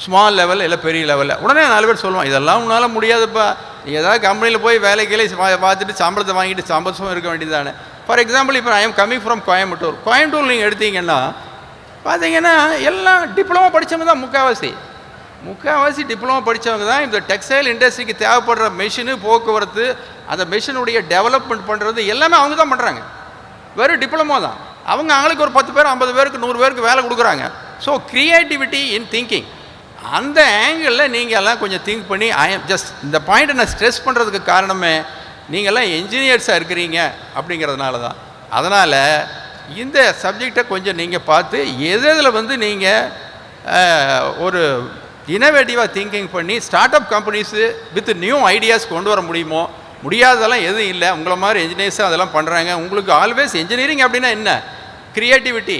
ஸ்மால் லெவல் இல்லை பெரிய லெவலில், உடனே 4 பேர் சொல்லுவான் இதெல்லாம் உன்னால் முடியாதுப்பா, நீங்கள் ஏதாவது கம்பெனியில் போய் வேலைகளை பார்த்துட்டு சம்பளத்தை வாங்கிட்டு சம்பளம் இருக்க வேண்டியது தானே. ஃபார் எக்ஸாம்பிள் இப்போ I am coming from Coimbatore நீங்கள் எடுத்தீங்கன்னா பார்த்தீங்கன்னா எல்லாம் டிப்ளமோ படித்தவங்க தான் முக்கால்வாசி டிப்ளமோ படித்தவங்க தான் இந்த டெக்ஸ்டைல் இண்டஸ்ட்ரிக்கு தேவைப்படுற மெஷினு, போக்குவரத்து, அந்த மெஷினுடைய டெவலப்மெண்ட் பண்ணுறது எல்லாமே அவங்க தான் பண்ணுறாங்க. வெறும் டிப்ளமோ தான். அவங்க அவங்களுக்கு ஒரு 10 பேர் 50 பேருக்கு 100 பேருக்கு வேலை கொடுக்குறாங்க. ஸோ க்ரியேட்டிவிட்டி இன் திங்கிங் அந்த ஆங்கிளில் நீங்கள் எல்லாம் கொஞ்சம் திங்க் பண்ணி ஜஸ்ட் இந்த பாயிண்ட்டை நான் ஸ்ட்ரெஸ் பண்ணுறதுக்கு காரணமே நீங்கள்லாம் என்ஜினியர்ஸாக இருக்கிறீங்க அப்படிங்கிறதுனால தான். அதனால் இந்த சப்ஜெக்டை கொஞ்சம் நீங்கள் பார்த்து எதில் வந்து நீங்கள் ஒரு இனோவேட்டிவாக திங்கிங் பண்ணி start up companies with new ideas கொண்டு வர முடியுமோ, முடியாததெல்லாம் எதுவும் இல்லை. உங்களை மாதிரி என்ஜினியர்ஸாக அதெல்லாம் பண்ணுறாங்க. உங்களுக்கு ஆல்வேஸ் என்ஜினியரிங் அப்படின்னா என்ன, creativity,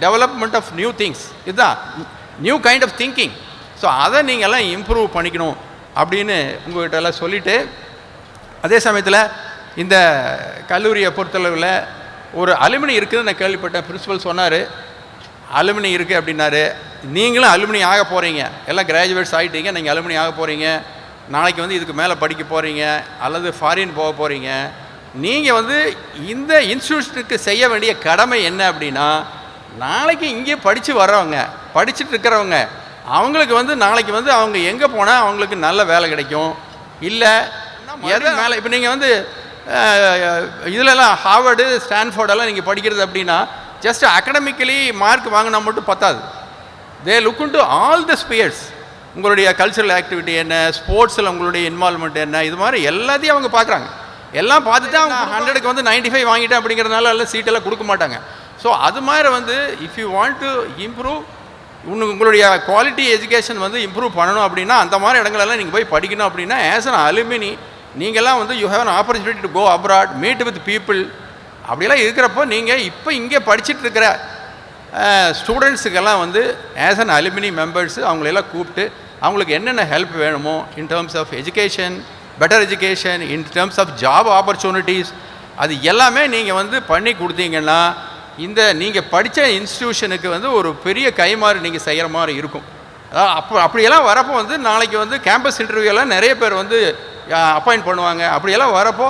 development of new things, இதுதான் new kind of thinking. So அதை நீங்கள்லாம் இம்ப்ரூவ் பண்ணிக்கணும் அப்படின்னு உங்கள்கிட்ட எல்லாம் சொல்லிவிட்டு, அதே சமயத்தில் இந்த கல்லூரியை பொறுத்தளவில் ஒரு அலுமினி இருக்குதுன்னு நான் கேள்விப்பட்டேன். பிரின்சிபல் சொன்னார் அலுமினி இருக்குது அப்படின்னாரு. நீங்களும் அலுமினி ஆக போகிறீங்க, எல்லாம் கிராஜுவேட்ஸ் ஆகிட்டீங்க, நீங்கள் அலுமினி ஆக போகிறீங்க. நாளைக்கு வந்து இதுக்கு மேலே படிக்க போகிறீங்க அல்லது ஃபாரின் போக போகிறீங்க. நீங்கள் வந்து இந்த இன்ஸ்டியூஷனுக்கு செய்ய வேண்டிய கடமை என்ன அப்படின்னா, நாளைக்கு இங்கே படித்து வர்றவங்க, படிச்சுட்டு இருக்கிறவங்க, அவங்களுக்கு வந்து நாளைக்கு வந்து அவங்க எங்கே போனால் அவங்களுக்கு நல்ல வேலை கிடைக்கும், இல்லை எது மேலே இப்போ நீங்கள் வந்து இதிலெல்லாம் ஹார்வர்டு ஸ்டான்ஃபோர்டெல்லாம் நீங்கள் படிக்கிறது அப்படின்னா ஜஸ்ட் அகடமிக்கலி மார்க் வாங்கினா மட்டும் பத்தாது. They look into all the Spears. உங்களுடைய கல்ச்சுரல் ஆக்டிவிட்டி என்ன, ஸ்போர்ட்ஸில் உங்களுடைய இன்வால்மெண்ட் என்ன, இது மாதிரி எல்லாத்தையும் அவங்க பார்க்குறாங்க. எல்லாம் பார்த்துட்டு அவங்க 100க்கு வந்து 95 வாங்கிட்டேன் அப்படிங்கிறதுனால எல்லாம் சீட்டெல்லாம் கொடுக்க மாட்டாங்க. ஸோ அது மாதிரி வந்து if you want to improve உங்களுடைய குவாலிட்டி எஜுகேஷன் வந்து இம்ப்ரூவ் பண்ணணும் அப்படின்னா அந்த மாதிரி இடங்களெல்லாம் நீங்கள் போய் படிக்கணும் அப்படின்னா ஆஸ் அன் அலுமினி நீங்கள்லாம் வந்து you have an opportunity to go abroad, meet with people. அப்படியெல்லாம் இருக்கிறப்போ நீங்கள் இப்போ இங்கே படிச்சுட்டு இருக்கிற ஸ்டூடெண்ட்ஸுக்கெல்லாம் வந்து ஆஸ் அன் அலுமினி மெம்பர்ஸு அவங்களெல்லாம் கூப்பிட்டு அவங்களுக்கு என்னென்ன ஹெல்ப் வேணுமோ in terms of education, better education, in terms of job opportunities, அது எல்லாமே நீங்கள் வந்து பண்ணி கொடுத்தீங்கன்னா இந்த நீங்கள் படித்த இன்ஸ்டிடியூஷனுக்கு வந்து ஒரு பெரிய கைமாறு நீங்கள் செய்கிற மாதிரி இருக்கும். அப்படியெல்லாம் வரப்போ வந்து நாளைக்கு வந்து கேம்பஸ் இன்டர்வியூலாம் நிறைய பேர் வந்து அப்பாயிண்ட் பண்ணுவாங்க. அப்படியெல்லாம் வரப்போ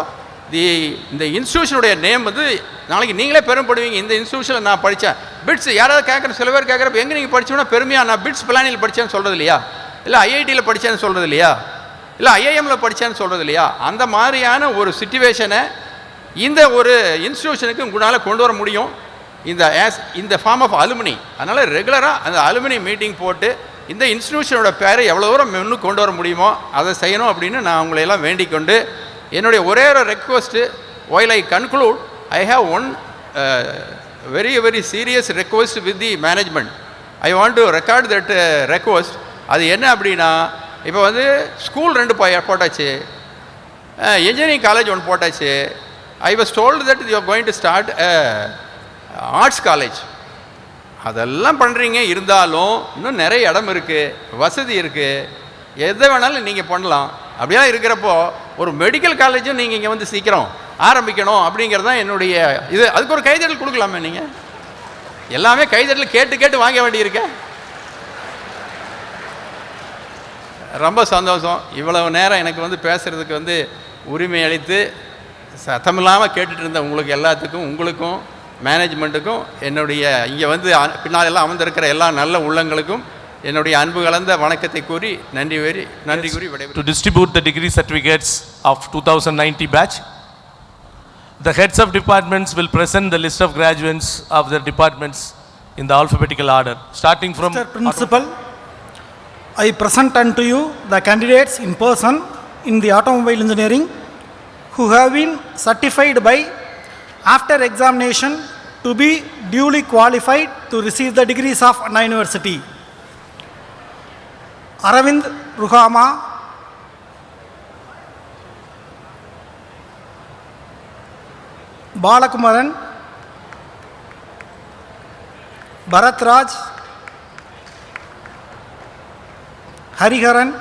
இந்த இன்ஸ்டியூஷனுடைய நேம் வந்து நாளைக்கு நீங்களே பெருமைப்படுவீங்க. இந்த இன்ஸ்டியூஷனில் நான் படித்தேன். பிட்ஸ் யாராவது கேட்குற சில பேர் கேட்குறப்ப எங்கே நீங்கள் படித்தோன்னா பெருமையாக நான் பிட்ஸ் பிளானில் படித்தேன்னு சொல்கிறது இல்லையா, இல்லை ஐஐடியில் படித்தேன்னு சொல்கிறது இல்லையா, இல்லை ஐஐஎம்மில் படித்தேன்னு சொல்கிறது இல்லையா. அந்த மாதிரியான ஒரு சிச்சுவேஷனை இந்த ஒரு இன்ஸ்டியூஷனுக்கு உங்களால் கொண்டு வர முடியும் இந்த ஃபார்ம் ஆஃப் அலுமினி. அதனால் ரெகுலராக அந்த அலுமினி மீட்டிங் போட்டு இந்த இன்ஸ்டிடியூஷனோட பேரை எவ்வளோ தூரம் முன்னுக்கு கொண்டு வர முடியுமோ அதை செய்யணும் அப்படின்னு நான் உங்களையெல்லாம் வேண்டிக் கொண்டு என்னுடைய ஒரே ஒரு request, while I conclude, I have one very very serious request with the management. I want to record that request. அது என்ன அப்படின்னா, இப்போ வந்து ஸ்கூல் 2 போட்டாச்சு, இன்ஜினியரிங் காலேஜ் 1 போட்டாச்சு. I was told that you are going to start arts college. அதெல்லாம் பண்ணுறீங்க, இருந்தாலும் இன்னும் நிறைய இடம் இருக்குது, வசதி இருக்குது, எதை வேணாலும் நீங்கள் பண்ணலாம். அப்படியெல்லாம் இருக்கிறப்போ ஒரு மெடிக்கல் காலேஜும் நீங்கள் இங்கே வந்து சீக்கிரம் ஆரம்பிக்கணும் அப்படிங்கிறது தான் என்னுடைய இது. அதுக்கு ஒரு கைதட்டல் கொடுக்கலாமே. நீங்கள் எல்லாமே கைதட்டல் கேட்டு கேட்டு வாங்க வேண்டியிருக்க. ரொம்ப சந்தோஷம். இவ்வளவு நேரம் எனக்கு வந்து பேசுகிறதுக்கு வந்து உரிமை அளித்து சத்தமில்லாமல் கேட்டுட்டு இருந்த உங்களுக்கு எல்லாத்துக்கும், உங்களுக்கும் மேனேஜ்மெண்ட்டுக்கும், என்னுடைய இங்கே வந்து பின்னாலெல்லாம் அமர்ந்திருக்கிற எல்லா நல்ல உள்ளங்களுக்கும் என்னுடைய அன்பு கலந்த வணக்கத்தை கூறி நன்றி கூறி விடைபெறுகிறேன். To distribute the degree certificates of 2090 batch, the heads of departments will present the list of graduates of their departments in the alphabetical order, starting from Mr. Principal, I present unto you the candidates in person in the automobile engineering who have been certified by after examination to be duly qualified to receive the degrees of Anna University. Aravind Ruhama, Balakumaran, Bharatraj, Hariharan,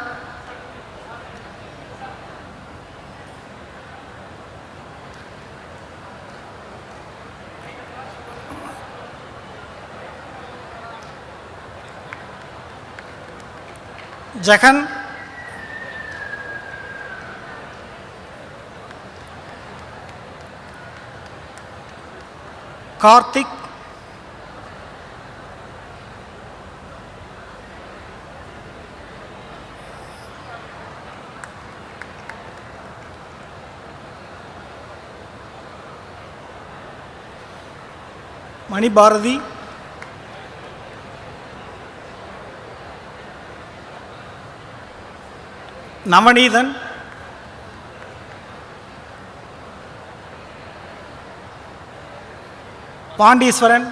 Jahan, Karthik, Mani Bharati, Navanithan, Pandiswaran,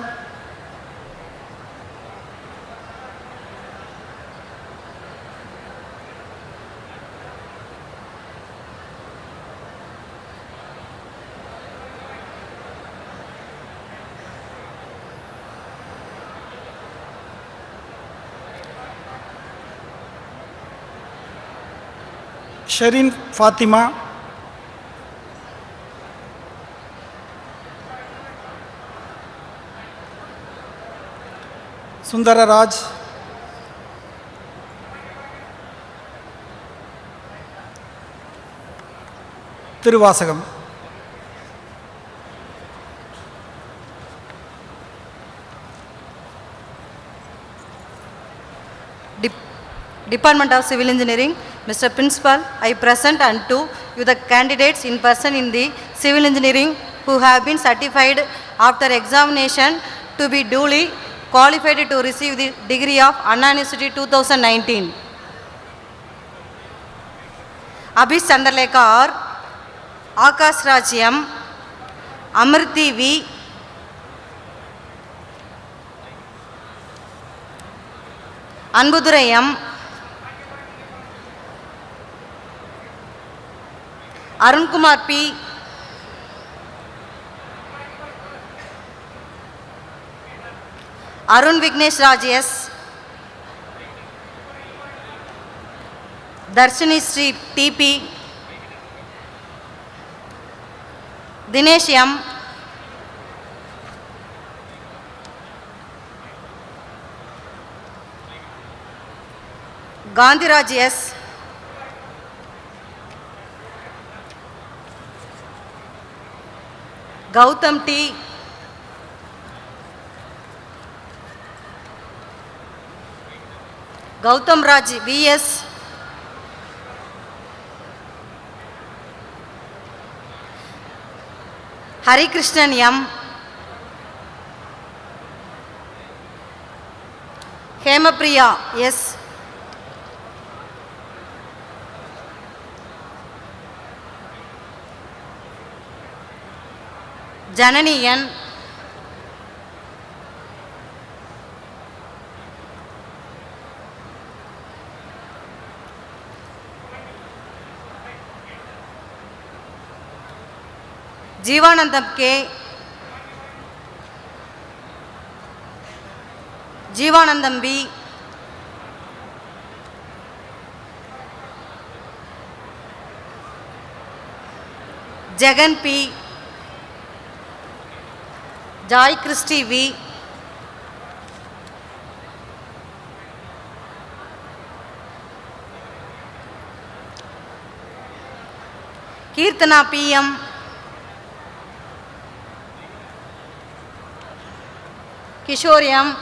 Sherin Fatima, Sundara Raj, Thiruvasagam. Department of Civil Engineering. Mr. Principal, I present unto you the candidates in person in the civil engineering who have been certified after examination to be duly qualified to receive the degree of Anna University 2019. Abhish Chandralekha R, Akash Raj M, Amriti V, Anbudurai M, Arun Kumar P, Arun Vignesh Raj S, Darshini Sri TP, Dinesh M, Gandhiraj S, Gautam T, Gautam Raj VS, Hari Krishnan M, Hemapriya S, Janani N, Jeevanandam K, Jeevanandam B, Jagan P, Joy Christy V, Kirtana PM, Kishore M,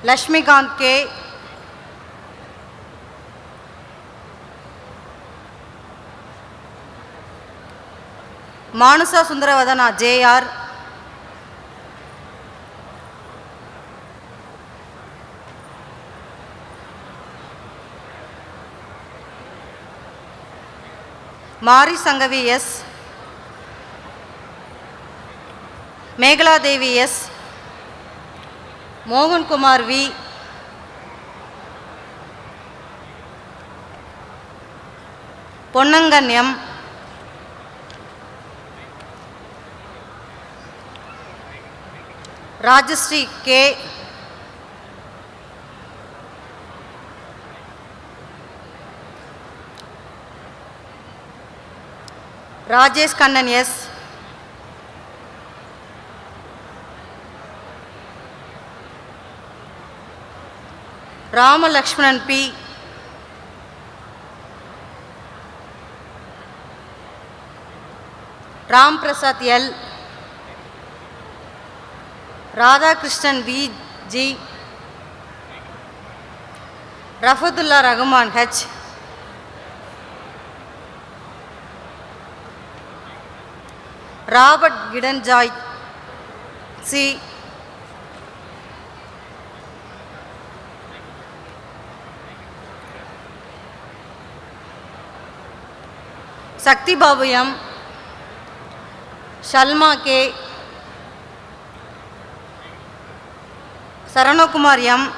Lashmikant K, Manusa Sundaravadana JR, Mari Sangavi S, Meghala Devi S, Mohan Kumar V, Ponnangan M, Rajastri K, Rajesh Kannan S, Rama Lakshmanan P, Ram Prasad L, Radha Krishnan V G, Rafadullah Rahman H, Robert Gideon Joy C, Sakti Babu M, Shalma K, Saranakumar M,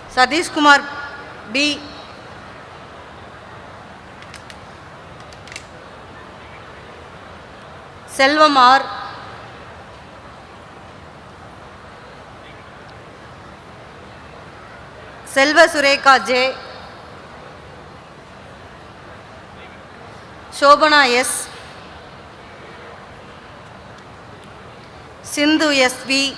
Sadish Kumar B, Selvam R, Selva Sureka J, Shobana S, Sindhu SV,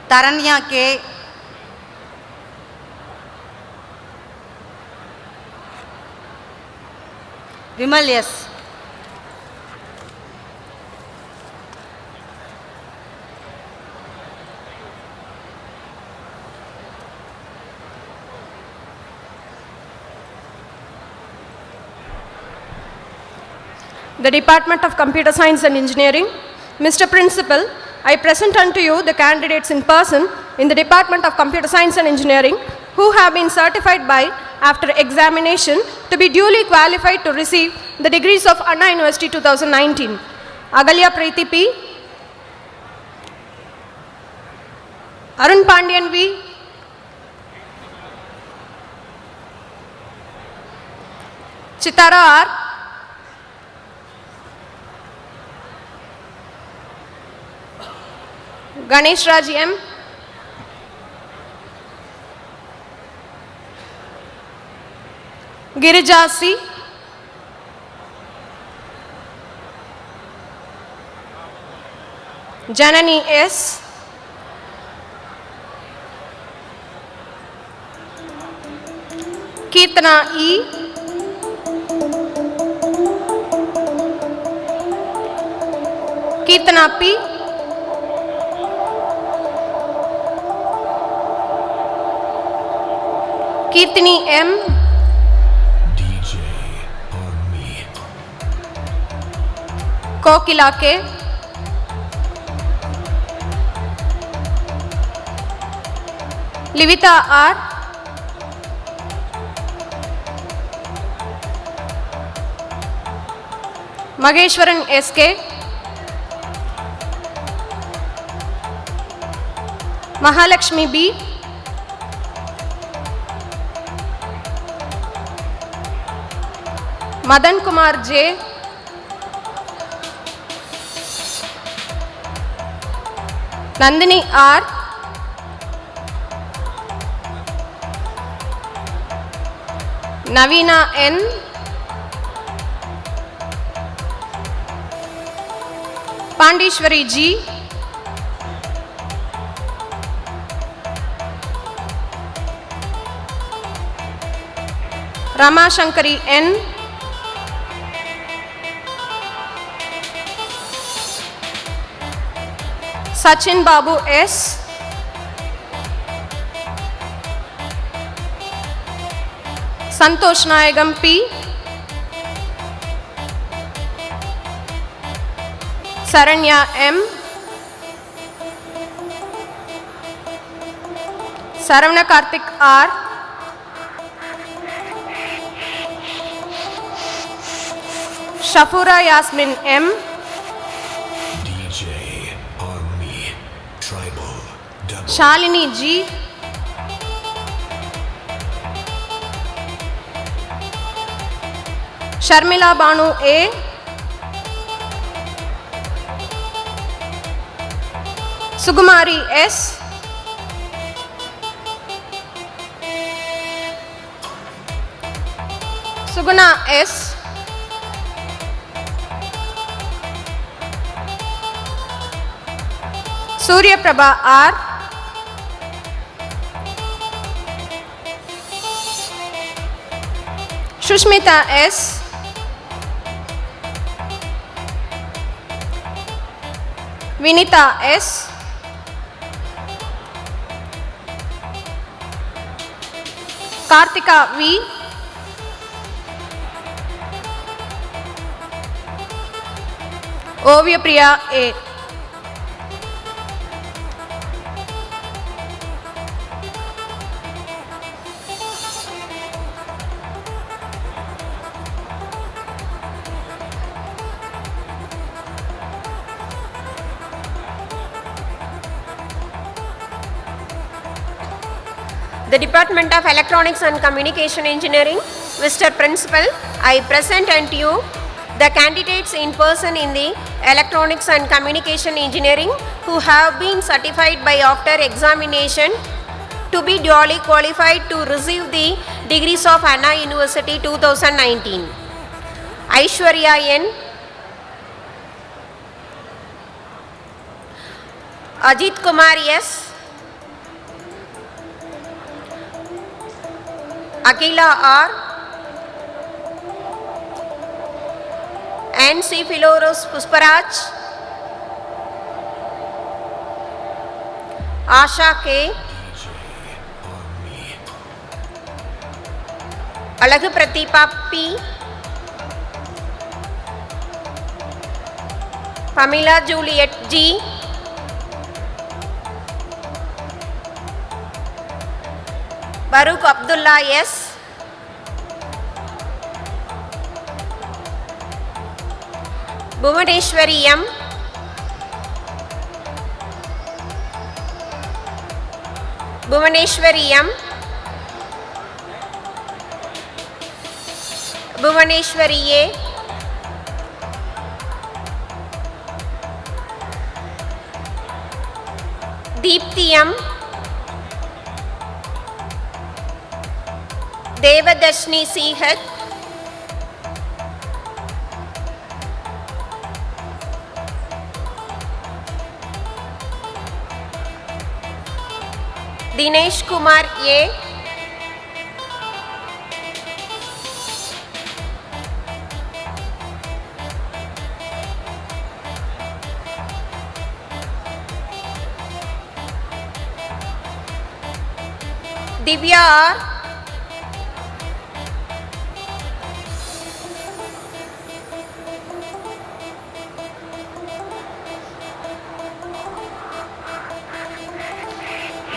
Taranya K, Vimal S. The Department of Computer Science and Engineering. Mr. Principal, I present unto you the candidates in person in the Department of Computer Science and Engineering who have been certified by, after examination, to be duly qualified to receive the degrees of Anna University 2019. Agalya Preeti P. Arun Pandian V. Chitara R. Ganesh Raj M. Girija C. Janani S. Kirtana E. Kirtana P. Kirtini M. DJ on me. Kokila K. Livita R. Mageshwaran SK. Mahalakshmi B. Madan Kumar J. Nandini R. Navina N. Pandishwari G. Rama Shankari N. Sachin Babu S. Santosh Nayagam P. Saranya M. Saravana Karthik R. Shafura Yasmin M. DJ on me. Tribal double. Shalini G. Sharmila Banu A. Sugumari S. Suguna S. Surya Prabha R. Shushmita S. Vinita S. Kartika V. Ovia Priya A. The Department of Electronics and Communication Engineering. Mr. Principal, I present unto you the candidates in person in the Electronics and Communication Engineering who have been certified by after examination to be duly qualified to receive the degrees of Anna University 2019. Aishwarya N. Ajit Kumar S. Akila R. N.C. Philorus Pusparaj, Asha K, Alagu Pratipa P, Pamela Juliet G, Baruch Abdullah S, Bhuvaneshwari M, Bhuvaneshwari M, Bhuvaneshwari A, Deepthi M, Devadashni C.H, Dinesh Kumar A, Divya R,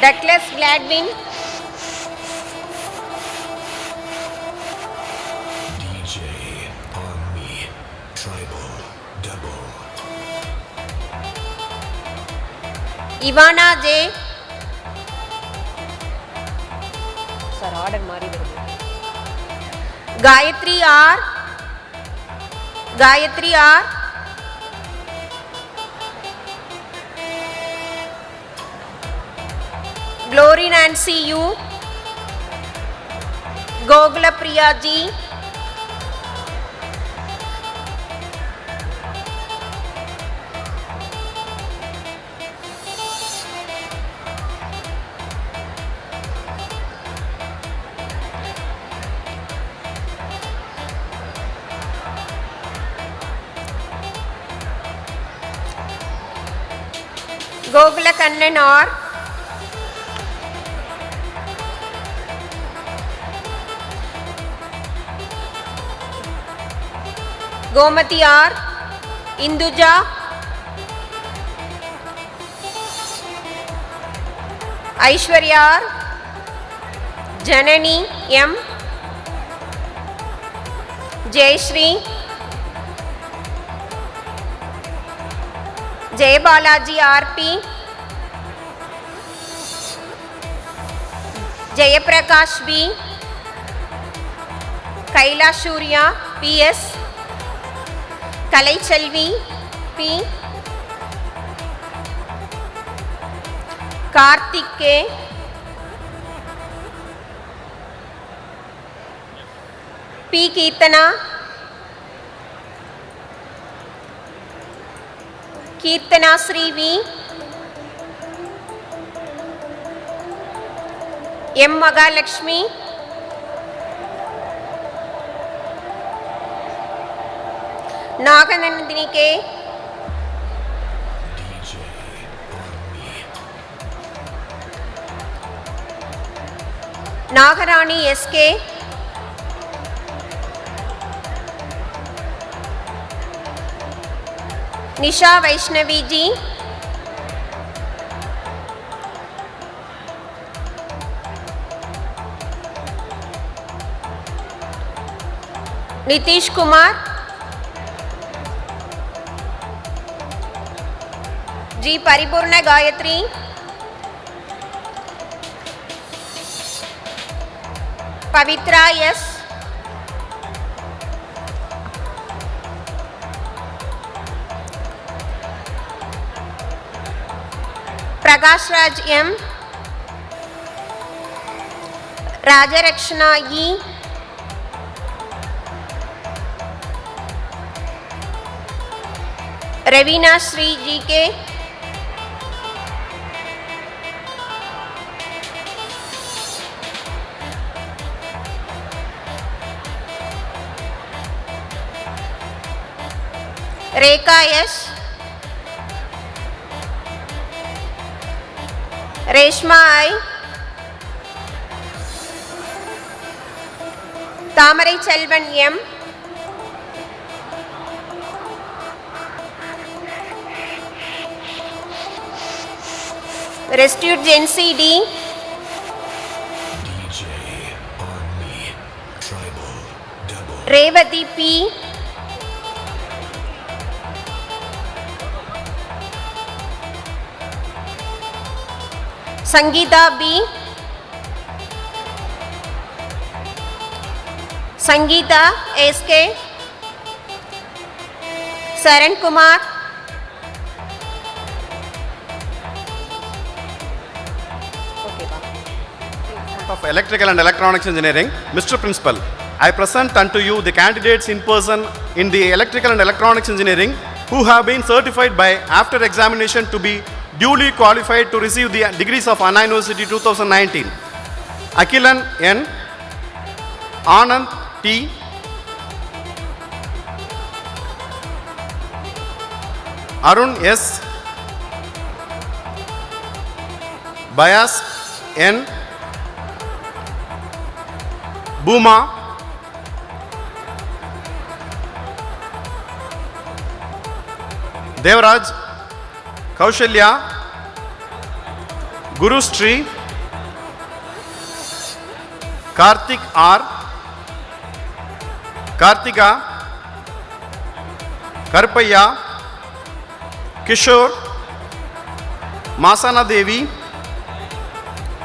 Douglas Gladwin, DJ Army Tribal Double. Ivana J, sir order mari varudhu, Gayatri R, Gayatri R, Glory Nancy U, Gogla Priya G, Gogla Kannan R, Gomati R, Induja, Aishwarya R, Janani M, Jayashri, Jay Balaji RP, Jayaprakash B, Kaila Shurya PS, Kalai Chelvi P, Karthik K, P Keertana, Keertana Sri V, M Magalakshmi, Naganandini K, DJ Army. Nagarani SK, Nisha Vaishnavi Ji, Nitish Kumar, G Paripurna Gayatri, Pavitra S, Prakash Raj M, Rajarakshana E, Ravina Sri GK, Rekha Yash, Reshma I, Tamarai Chelvan M, Rescued Jency D, DJ Army Tribal Double. Revati P, Sangeeta B, Sangeeta SK, Saran Kumar, of Electrical and Electronics Engineering, Mr. Principal, I present unto you the candidates in person in the Electrical and Electronics Engineering who have been certified by after examination to be duly qualified to receive the degrees of Anna University 2019. Akilan N, Anand T, Arun S, Bayas N, Buma, Devraj, Kaushalya, Guru Sri, Karthik R, Kartika, Karpaya, Kishore, Masana Devi,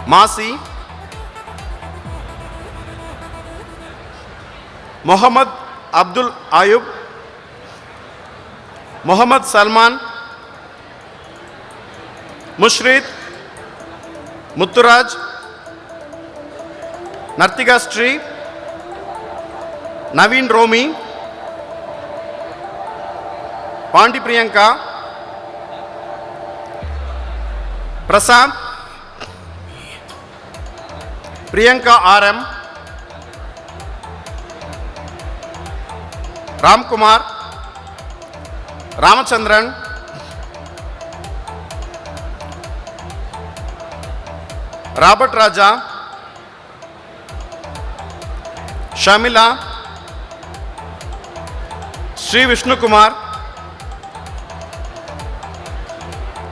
Masi, Muhammad Abdul Ayub, Muhammad Salman, Mushrid, Mutturaj, Nartika Sri, Naveen Romi, Pandi Priyanka, Prasad, Priyanka RM, Ram Kumar, Ramachandran, Robert Raja, Shamila, Sri Vishnu Kumar,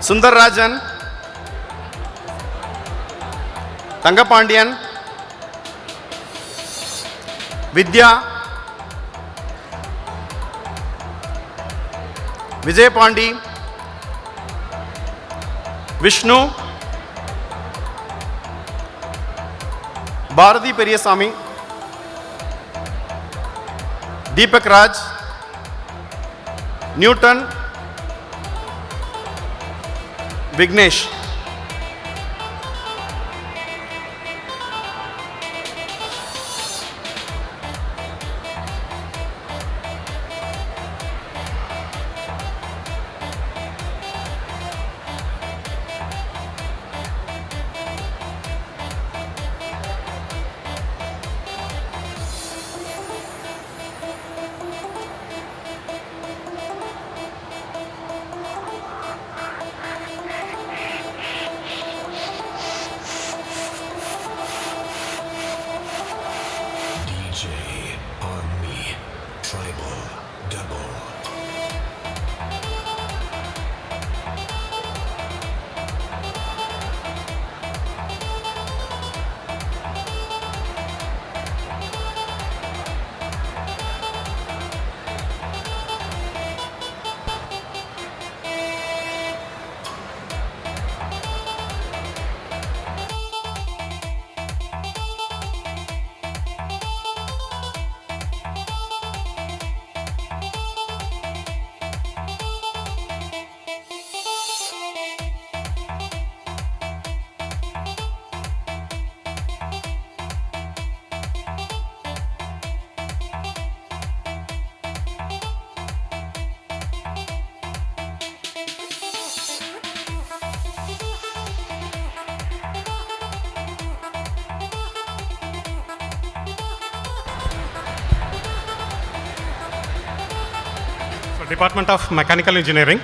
Sundar Rajan, Tangapandian, Vidya, Vijay Pandi, Vishnu, Bharati Periyasamy, Deepak Raj, Newton, Vignesh. DJ Army Tribal Double. Department of Mechanical Engineering.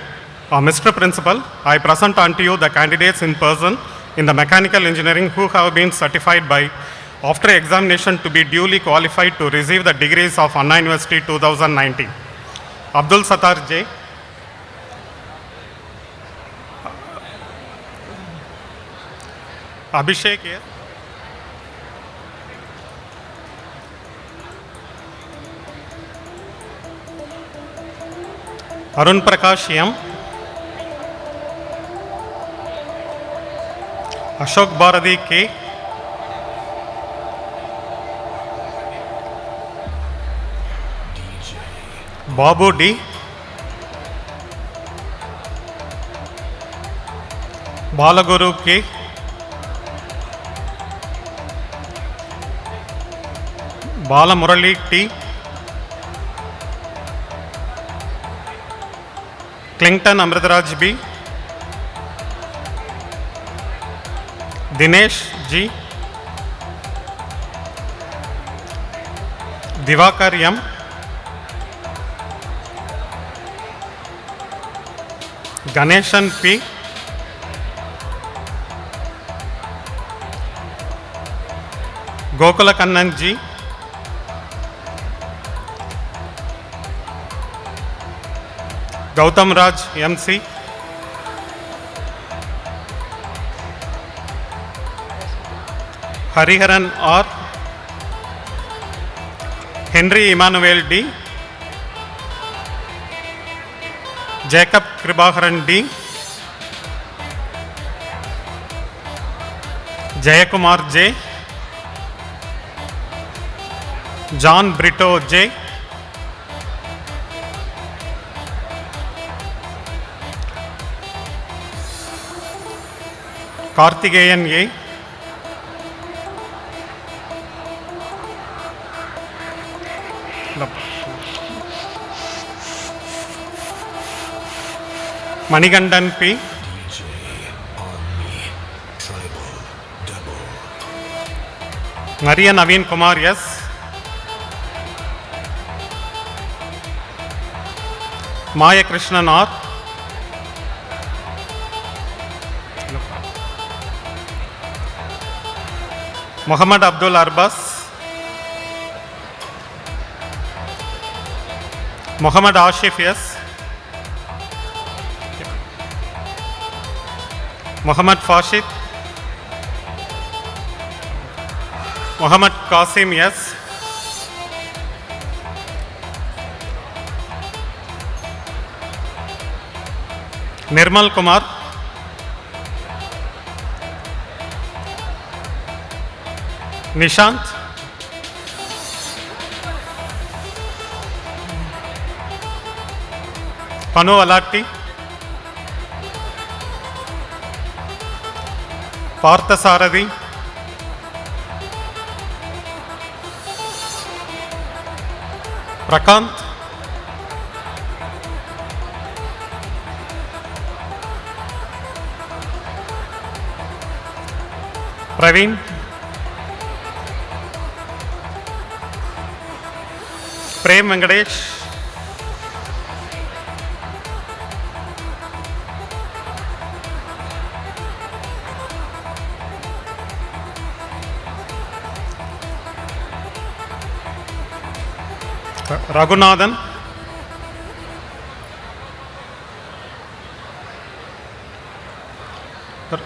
Mr. Principal, I present unto you the candidates in person in the mechanical engineering who have been certified by after examination to be duly qualified to receive the degrees of Anna University 2019. Abdul Sattar J. Abhishek here. Arun Prakash M. Ashok Bharati K. Babu D. Balaguru K. Balamurali T. Clinton Amritraj B. Dinesh G. Divakar M. Ganeshan P. Gokula Kannan G. Gautam Raj MC. Hariharan R. Henry Emmanuel D. Jacob Kribaharan D. Jayakumar J. John Brito J. Karthikeyan A. Manigandan P. DJ Army Tribal Double. Mariya Naveen Kumar S. Maya Krishnan R. Muhammad Abdul Arbas. Muhammad Ashif S. Muhammad Fashid. Muhammad Qasim S. Nirmal Kumar. Nishant. Panu Alatti. Partha Sarathi. Prakant. Praveen. Prem Venkatesh. Raghunathan.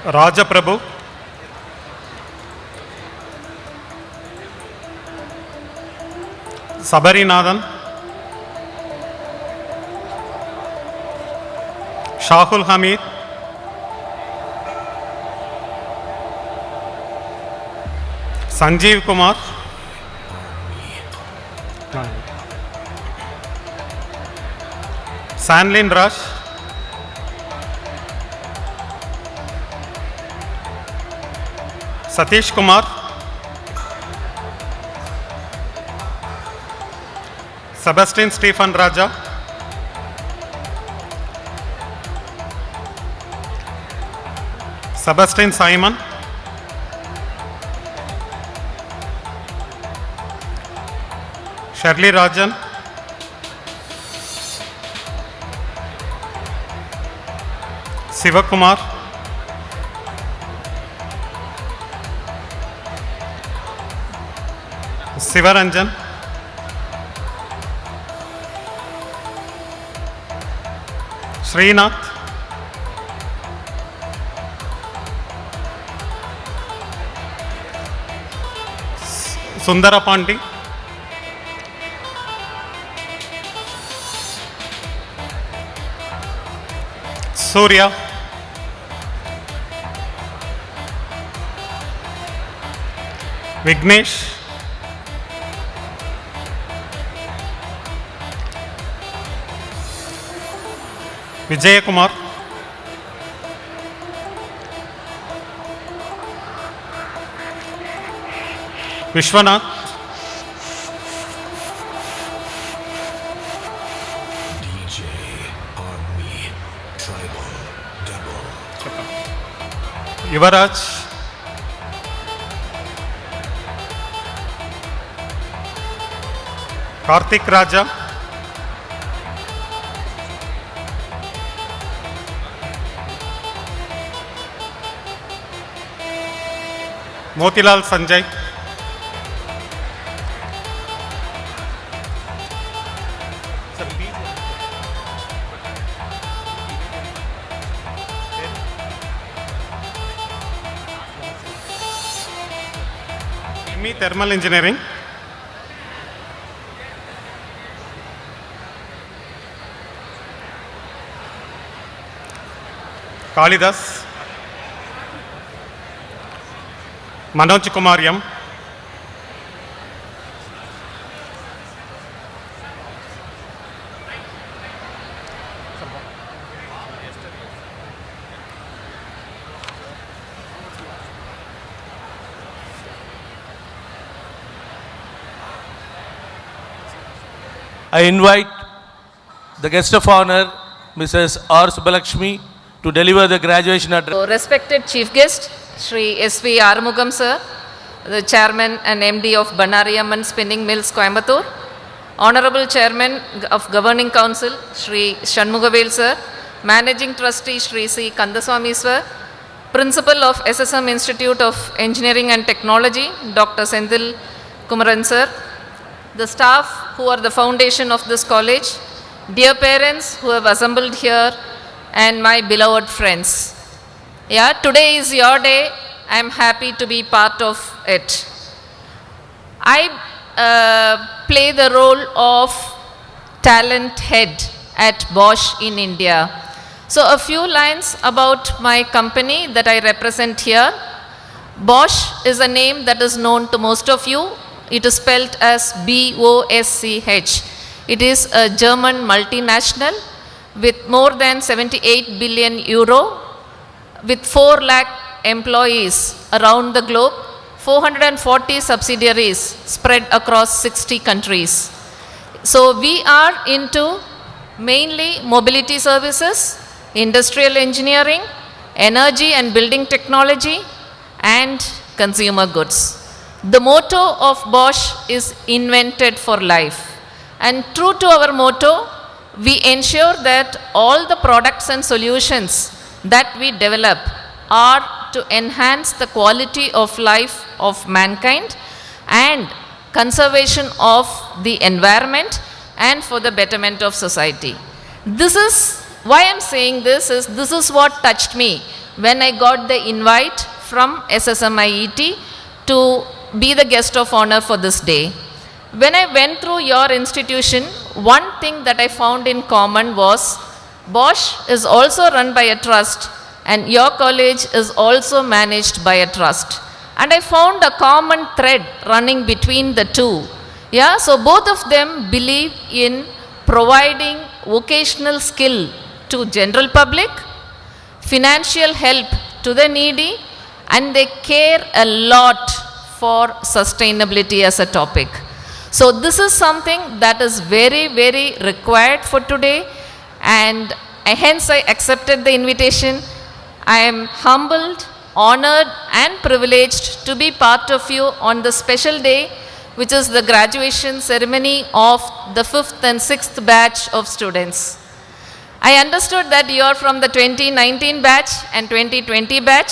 Raja Prabhu. Sabarinathan. Shahul Hamid. Sanjeev Kumar. Sanlin Rush. Satish Kumar. Sebastian Stephen Raja. Sebastian Simon. Shirley Rajan. Sivakumar, Sivaranjan, Srinath, Sundarapandi, Surya, Vignesh, Vijayakumar, Vishwanath, DJ Army Tribal Double. Yuvaraj, Karthik Raja, Motilal Sanjay, ME Thermal Engineering, Kalidas, Manoj Kumar M, I invite the guest of honor, Mrs. R. Subbalakshmi, to deliver the graduation address. So, respected Chief Guest, Shri S.V. Arumugam Sir, the Chairman and MD of Banariamman Spinning Mills, Coimbatore, Honorable Chairman of Governing Council, Shri Shanmugavel Sir, Managing Trustee, Shri C. Kandaswamy Sir, Principal of SSM Institute of Engineering and Technology, Dr. Senthil Kumaran Sir, the staff who are the foundation of this college, dear parents who have assembled here, and my beloved friends. Yeah, today is your day. I am happy to be part of it. I play the role of talent head at Bosch in India. So a few lines about my company that I represent here. Bosch is a name that is known to most of you. It is spelled as B-O-S-C-H. It is a German multinational with more than 78 billion euro, with 4 lakh employees around the globe, 440 subsidiaries spread across 60 countries. So we are into mainly mobility services, industrial engineering, energy and building technology, and consumer goods. The motto of Bosch is invented for life. And true to our motto, we ensure that all the products and solutions that we develop are to enhance the quality of life of mankind and conservation of the environment and for the betterment of society. This is why I am saying this is what touched me when I got the invite from SSMIET to be the guest of honor for this day. When I went through your institution, one thing that I found in common was Bosch is also run by a trust and your college is also managed by a trust. And I found a common thread running between the two. Yeah, so both of them believe in providing vocational skill to general public, financial help to the needy, and they care a lot for sustainability as a topic. So this is something that is very, very required for today, and hence I accepted the invitation. I am humbled, honored and privileged to be part of you on the special day, which is the graduation ceremony of the 5th and 6th batch of students. I understood that you are from the 2019 batch and 2020 batch.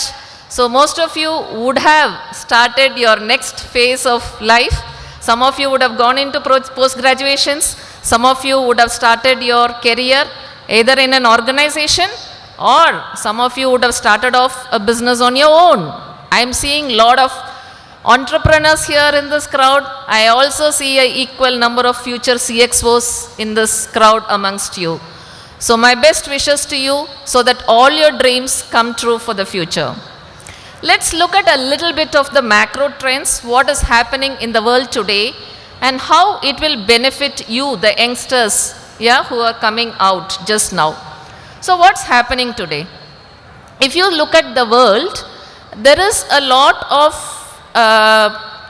So most of you would have started your next phase of life. Some of you would have gone into post-graduations. Some of you would have started your career either in an organization, or some of you would have started off a business on your own. I am seeing a lot of entrepreneurs here in this crowd. I also see an equal number of future CXOs in this crowd amongst you. So my best wishes to you so that all your dreams come true for the future. Let's look at a little bit of the macro trends, what is happening in the world today and how it will benefit you, the youngsters, who are coming out just now. So what's happening today? If you look at the world, there is a lot of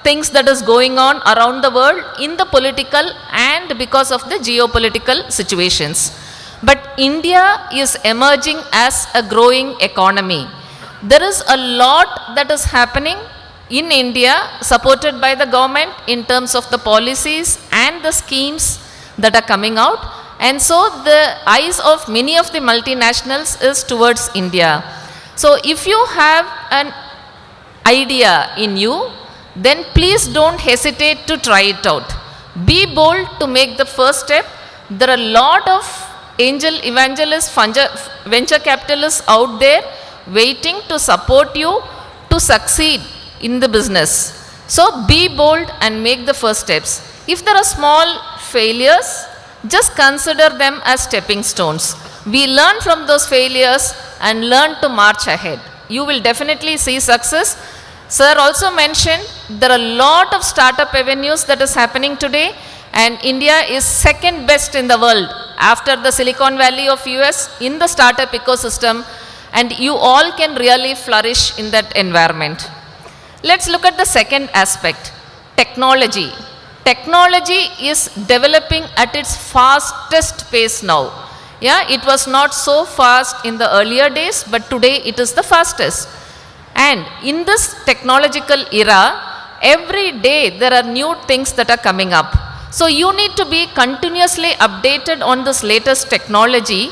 things that is going on around the world in the political and because of the geopolitical situations. But India is emerging as a growing economy. There is a lot that is happening in India supported by the government in terms of the policies and the schemes that are coming out. And so the eyes of many of the multinationals is towards India. So if you have an idea in you, then please don't hesitate to try it out. Be bold to make the first step. There are a lot of angel evangelists, venture capitalists out there waiting to support you to succeed in the business. So be bold and make the first steps. If there are small failures, just consider them as stepping stones. We learn from those failures and learn to march ahead. You will definitely see success. Sir also mentioned there are a lot of startup avenues that is happening today, and India is second best in the world after the Silicon Valley of US in the startup ecosystem, and you all can really flourish in that environment. Let's look at the second aspect, technology. Technology is developing at its fastest pace now. It was not so fast in the earlier days, but today it is the fastest. And in this technological era, every day there are new things that are coming up. So you need to be continuously updated on this latest technology,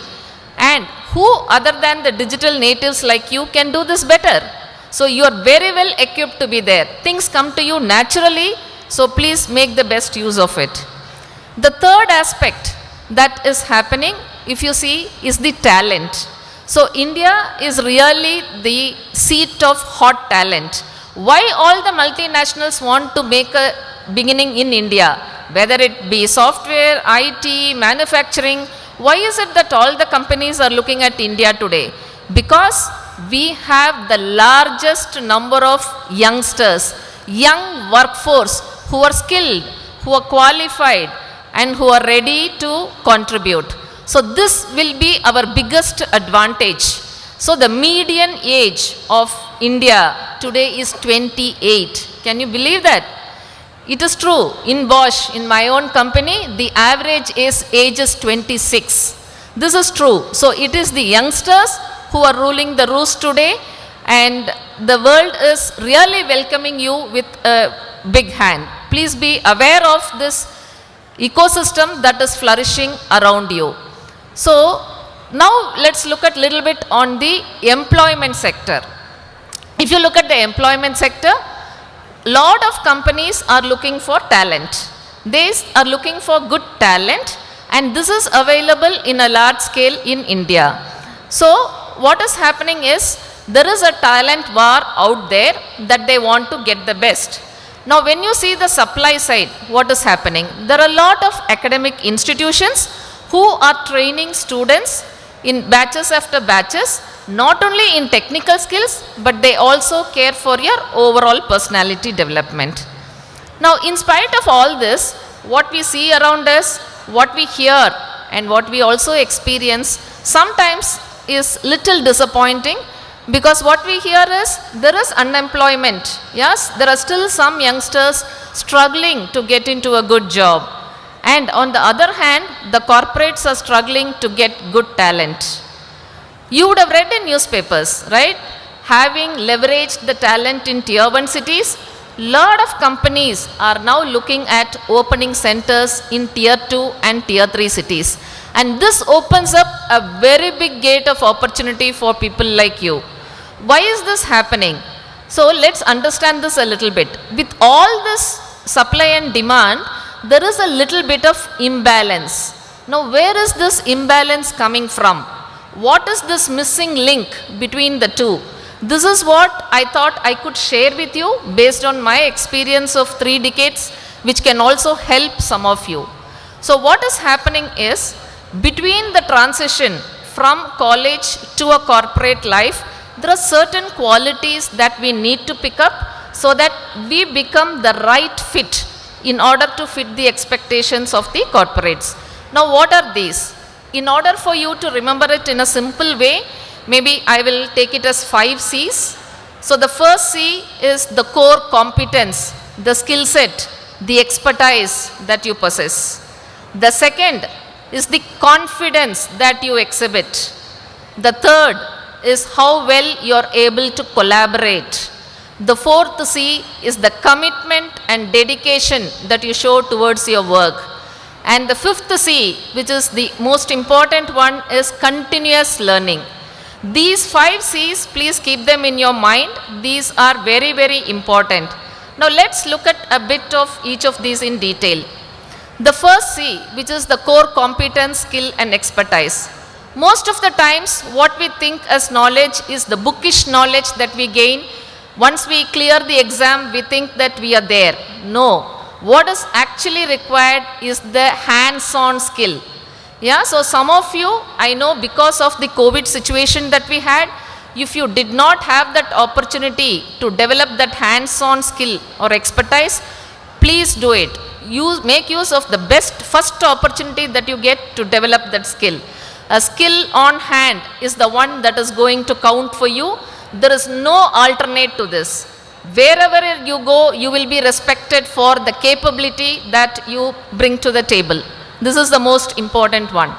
and who other than the digital natives like you can do this better? So you are very well equipped to be there. Things come to you naturally, so please make the best use of it. The third aspect that is happening, if you see, is the talent. So India is really the seat of hot talent. Why all the multinationals want to make a beginning in India? Whether it be software, IT, manufacturing, why is it that all the companies are looking at India today? Because we have the largest number of youngsters, young workforce who are skilled, who are qualified, and who are ready to contribute. So this will be our biggest advantage. So the median age of India today is 28. Can you believe that? It is true. In Bosch, in my own company, the average age is 26. This is true. So it is the youngsters who are ruling the roost today, and the world is really welcoming you with a big hand. Please be aware of this ecosystem that is flourishing around you. So now let's look at little bit on the employment sector. If you look at the employment sector, lot of companies are looking for talent. They are looking for good talent, and this is available in a large scale in India. So what is happening is there is a talent war out there that they want to get the best. Now when you see the supply side, what is happening? There are a lot of academic institutions who are training students in batches after batches, not only in technical skills, but they also care for your overall personality development. Now in spite of all this, what we see around us, what we hear, and what we also experience sometimes is little disappointing, because what we hear is there is unemployment. Yes, there are still some youngsters struggling to get into a good job. And on the other hand, the corporates are struggling to get good talent. You would have read in newspapers, right? Having leveraged the talent in tier 1 cities, lot of companies are now looking at opening centers in tier 2 and tier 3 cities. And this opens up a very big gate of opportunity for people like you. Why is this happening? So let's understand this a little bit. With all this supply and demand, there is a little bit of imbalance. Now where is this imbalance coming from? What is this missing link between the two? This is what I thought I could share with you based on my experience of 3 decades, which can also help some of you. So what is happening is, between the transition from college to a corporate life, there are certain qualities that we need to pick up so that we become the right fit in order to fit the expectations of the corporates. Now what are these? In order for you to remember it in a simple way, maybe I will take it as 5 C's. So the first C is the core competence, the skill set, the expertise that you possess. The second is the confidence that you exhibit. The third is how well you are able to collaborate. The fourth C is the commitment and dedication that you show towards your work. And the fifth C, which is the most important one, is continuous learning. These 5 C's, please keep them in your mind. These are very, very important. Now let's look at a bit of each of these in detail. The first C, which is the core competence, skill and expertise. Most of the times what we think as knowledge is the bookish knowledge that we gain. Once we clear the exam, we think that we are there. No. What is actually required is the hands-on skill. Yeah, so some of you, I know because of the COVID situation that we had, if you did not have that opportunity to develop that hands-on skill or expertise, please do it. Make use of the best first opportunity that you get to develop that skill. A skill on hand is the one that is going to count for you. There is no alternate to this. Wherever you go, you will be respected for the capability that you bring to the table. This is the most important one.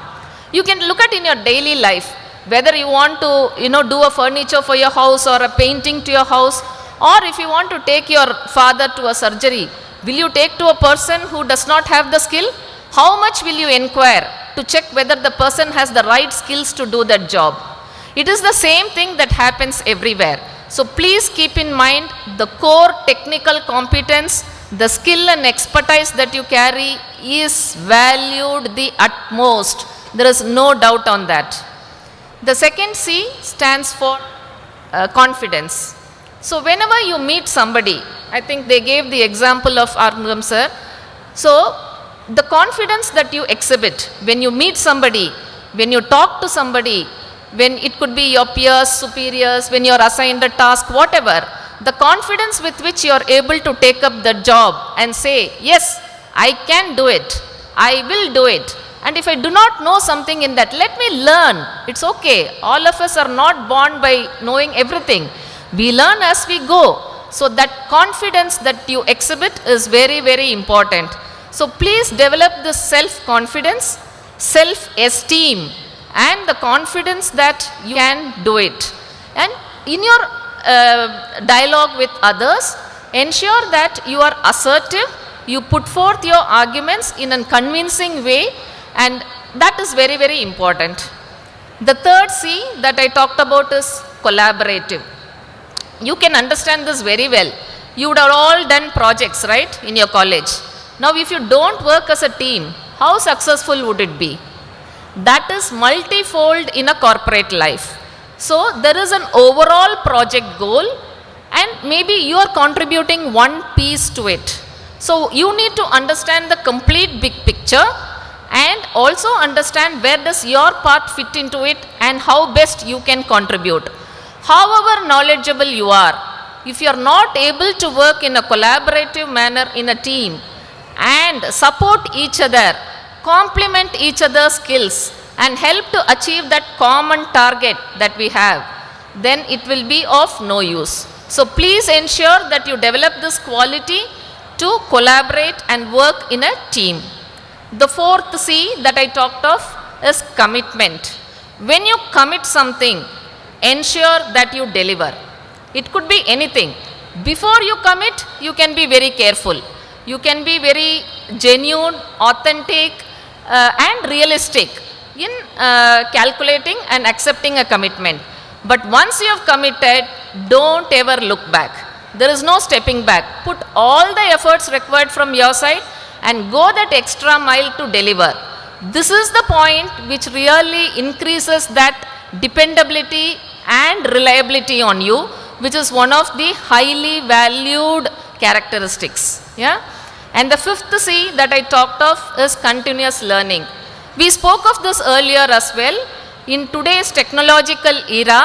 You can look at in your daily life, whether you want to, do a furniture for your house or a painting to your house, or if you want to take your father to a surgery, will you take to a person who does not have the skill? How much will you inquire to check whether the person has the right skills to do that job? It is the same thing that happens everywhere. So please keep in mind the core technical competence, the skill and expertise that you carry is valued the utmost. There is no doubt on that. The second C stands for confidence. So whenever you meet somebody, I think they gave the example of Armugam sir. So the confidence that you exhibit when you meet somebody, when you talk to somebody, when it could be your peers, superiors, when you are assigned a task, whatever, the confidence with which you are able to take up the job and say, yes, I can do it, I will do it. And if I do not know something in that, let me learn. It's okay. All of us are not born by knowing everything. We learn as we go. So that confidence that you exhibit is very, very important. So please develop this self-confidence, self-esteem, and the confidence that you can do it. And in your dialogue with others, ensure that you are assertive, you put forth your arguments in a convincing way, and that is very, very important. The third C that I talked about is collaborative. You can understand this very well. You would have all done projects, right, in your college. Now if you don't work as a team, how successful would it be? That is multifold in a corporate life. So there is an overall project goal and maybe you are contributing one piece to it. So you need to understand the complete big picture and also understand where does your part fit into it and how best you can contribute. However knowledgeable you are, if you are not able to work in a collaborative manner in a team and support each other, complement each other's skills and help to achieve that common target that we have, then it will be of no use. So please ensure that you develop this quality to collaborate and work in a team. The fourth C that I talked of is commitment. When you commit something, ensure that you deliver. It could be anything. Before you commit, you can be very careful. You can be very genuine, authentic, and realistic. in calculating and accepting a commitment. But once you have committed, don't ever look back. There is no stepping back. Put all the efforts required from your side and go that extra mile to deliver. This is the point which really increases that dependability and reliability on you, which is one of the highly valued characteristics. Yeah? And the fifth C that I talked of is continuous learning. We spoke of this earlier as well. In today's technological era,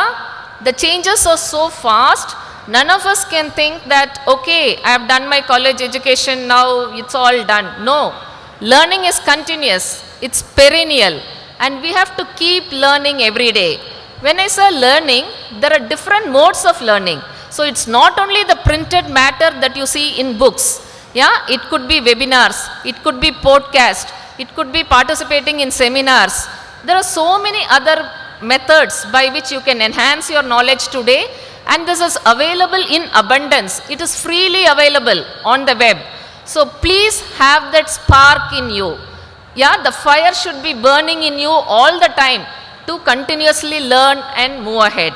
the changes are so fast, none of us can think that, okay, I have done my college education, now it's all done. No, learning is continuous, it's perennial, and we have to keep learning every day. When I say learning, there are different modes of learning. So it's not only the printed matter that you see in books. Yeah, it could be webinars, it could be podcast, it could be participating in seminars. There are so many other methods by which you can enhance your knowledge today, and this is available in abundance. It is freely available on the web. So please have that spark in you. Yeah, the fire should be burning in you all the time to continuously learn and move ahead.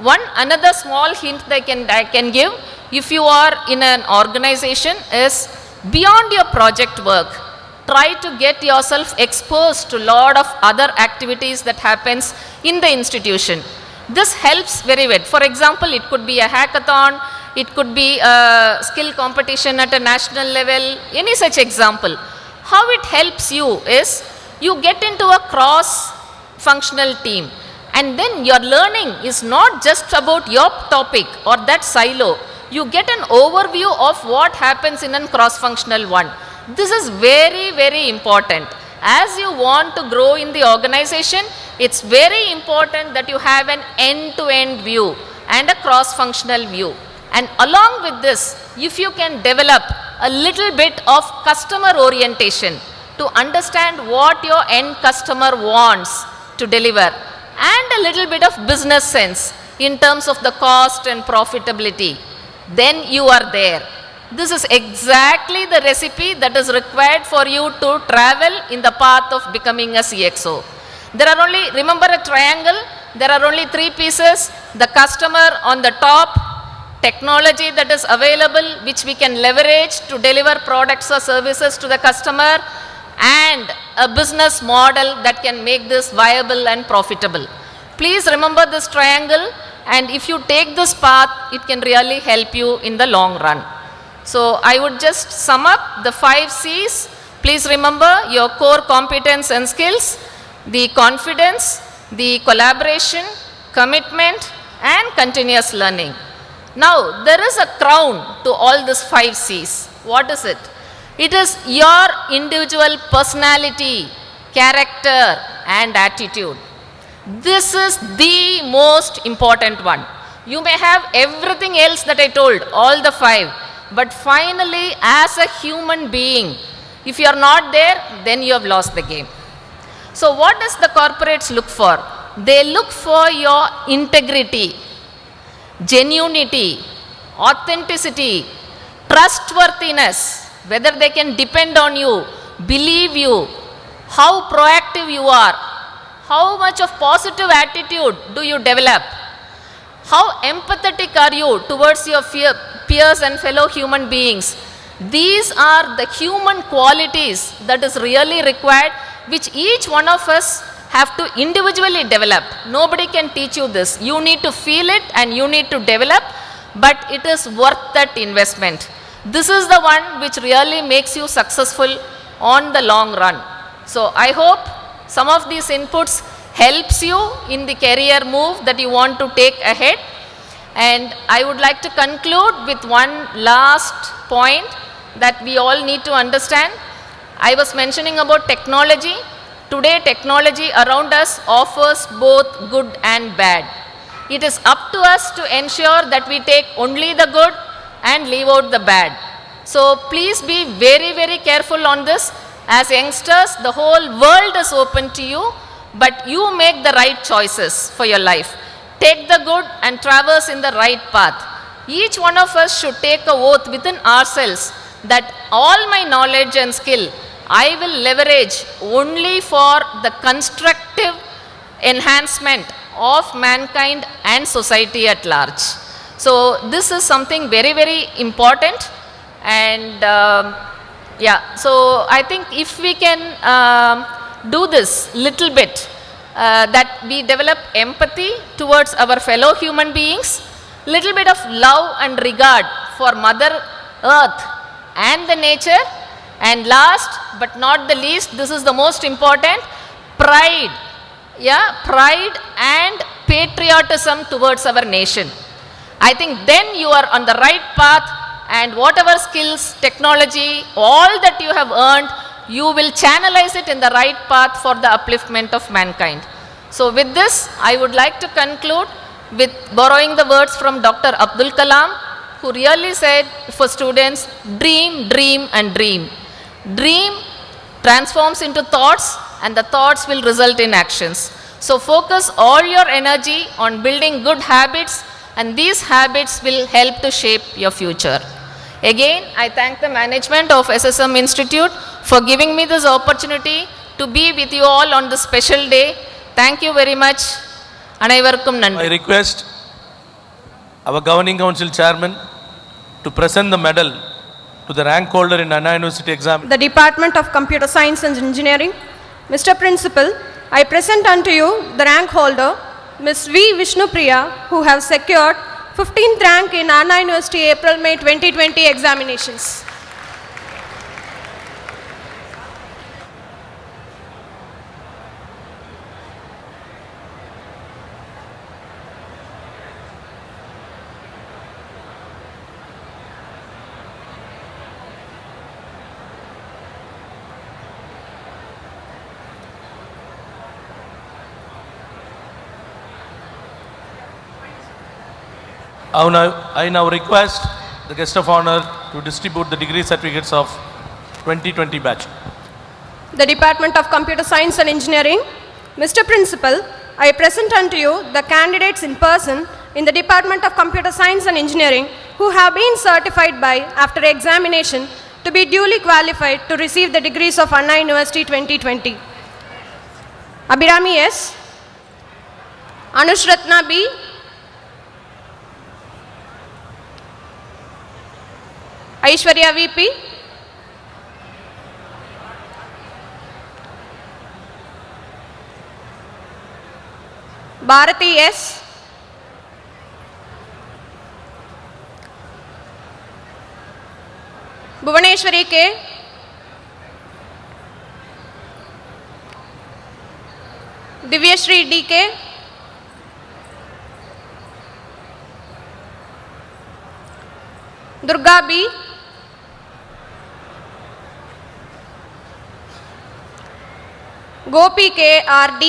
Another small hint that I can give, if you are in an organization, is beyond your project work, try to get yourself exposed to a lot of other activities that happens in the institution. This helps very well. For example, it could be a hackathon, it could be a skill competition at a national level, any such example. How it helps you is, you get into a cross-functional team, and then your learning is not just about your topic or that silo. You get an overview of what happens in a cross-functional one. This is very, very important. As you want to grow in the organization, it's very important that you have an end-to-end view and a cross-functional view. And along with this, if you can develop a little bit of customer orientation to understand what your end customer wants to deliver, and a little bit of business sense in terms of the cost and profitability, then you are there. This is exactly the recipe that is required for you to travel in the path of becoming a CXO. There are only, remember a triangle, there are only three pieces: the customer on the top, technology that is available which we can leverage to deliver products or services to the customer, and a business model that can make this viable and profitable. Please remember this triangle, and if you take this path, it can really help you in the long run. So I would just sum up the 5 C's. Please remember your core competence and skills, the confidence, the collaboration, commitment, and continuous learning. Now, there is a crown to all these 5 C's. What is it? It is your individual personality, character, and attitude. This is the most important one. You may have everything else that I told, all the 5, but finally, as a human being, if you are not there, then you have lost the game. So what does the corporates look for? They look for your integrity, genuinity, authenticity, trustworthiness, whether they can depend on you, believe you, how proactive you are, how much of positive attitude do you develop, how empathetic are you towards your peers and fellow human beings. These are the human qualities that is really required, which each one of us have to individually develop. Nobody can teach you this. You need to feel it and you need to develop, but it is worth that investment. This is the one which really makes you successful on the long run. So I hope some of these inputs helps you in the career move that you want to take ahead. And I would like to conclude with one last point that we all need to understand. I was mentioning about technology. Today, technology around us offers both good and bad. It is up to us to ensure that we take only the good and leave out the bad. So please be very, very careful on this. As youngsters, the whole world is open to you, but you make the right choices for your life. Take the good and traverse in the right path. Each one of us should take a oath within ourselves that all my knowledge and skill I will leverage only for the constructive enhancement of mankind and society at large. So this is something very, very important, and yeah, so I think if we can do this little bit, that we develop empathy towards our fellow human beings, little bit of love and regard for Mother Earth and the nature, and last but not the least, this is the most important, pride. Yeah, pride and patriotism towards our nation. I think then you are on the right path, and whatever skills, technology, all that you have earned, you will channelize it in the right path for the upliftment of mankind. So with this, I would like to conclude with borrowing the words from Dr. Abdul Kalam, who really said for students, dream, dream and dream. Dream transforms into thoughts, and the thoughts will result in actions. So focus all your energy on building good habits, and these habits will help to shape your future. Again, I thank the management of SSM Institute for giving me this opportunity to be with you all on this special day. Thank you very much. Anaivarkum nandri. I request our Governing Council Chairman to present the medal to the rank holder in Anna University exam. The Department of Computer Science and Engineering. Mr. Principal, I present unto you the rank holder, Ms. V. Vishnupriya, who have secured 15th rank in Anna University April-May 2020 examinations. I now request the guest of honor to distribute the degree certificates of 2020 batch. The Department of Computer Science and Engineering. Mr. Principal, I present unto you the candidates in person in the Department of Computer Science and Engineering who have been certified by, after examination, to be duly qualified to receive the degrees of Anna University 2020. Abhirami S. Anushratna B. Aishwarya VP, Bharati S, Bhuvaneshwari K, Divyashri DK, Durga B, Gopi K RD,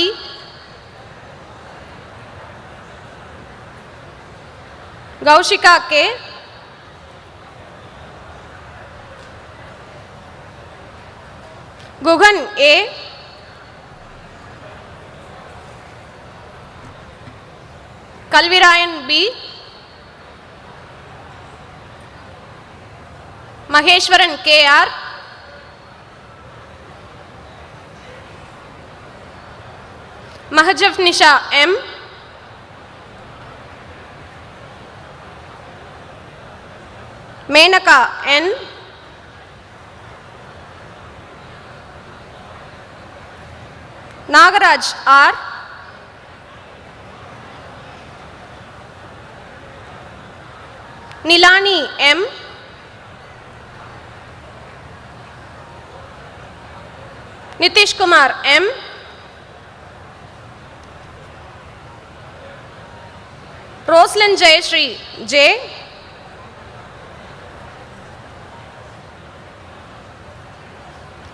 Gaushika K, Gugan A, Kalvirayan B, Maheshwaran KR, Mahajavnisha M, Menaka N, Nagaraj R, Nilani M, Nitish Kumar M, Roslyn Jayashree J,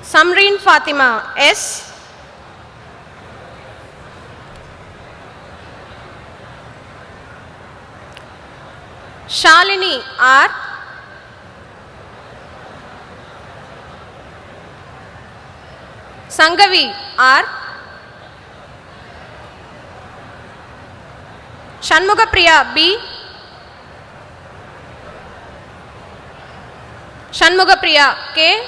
Samreen Fatima S, Shalini R, Sangavi R, Shanmugapriya B, Shanmugapriya K,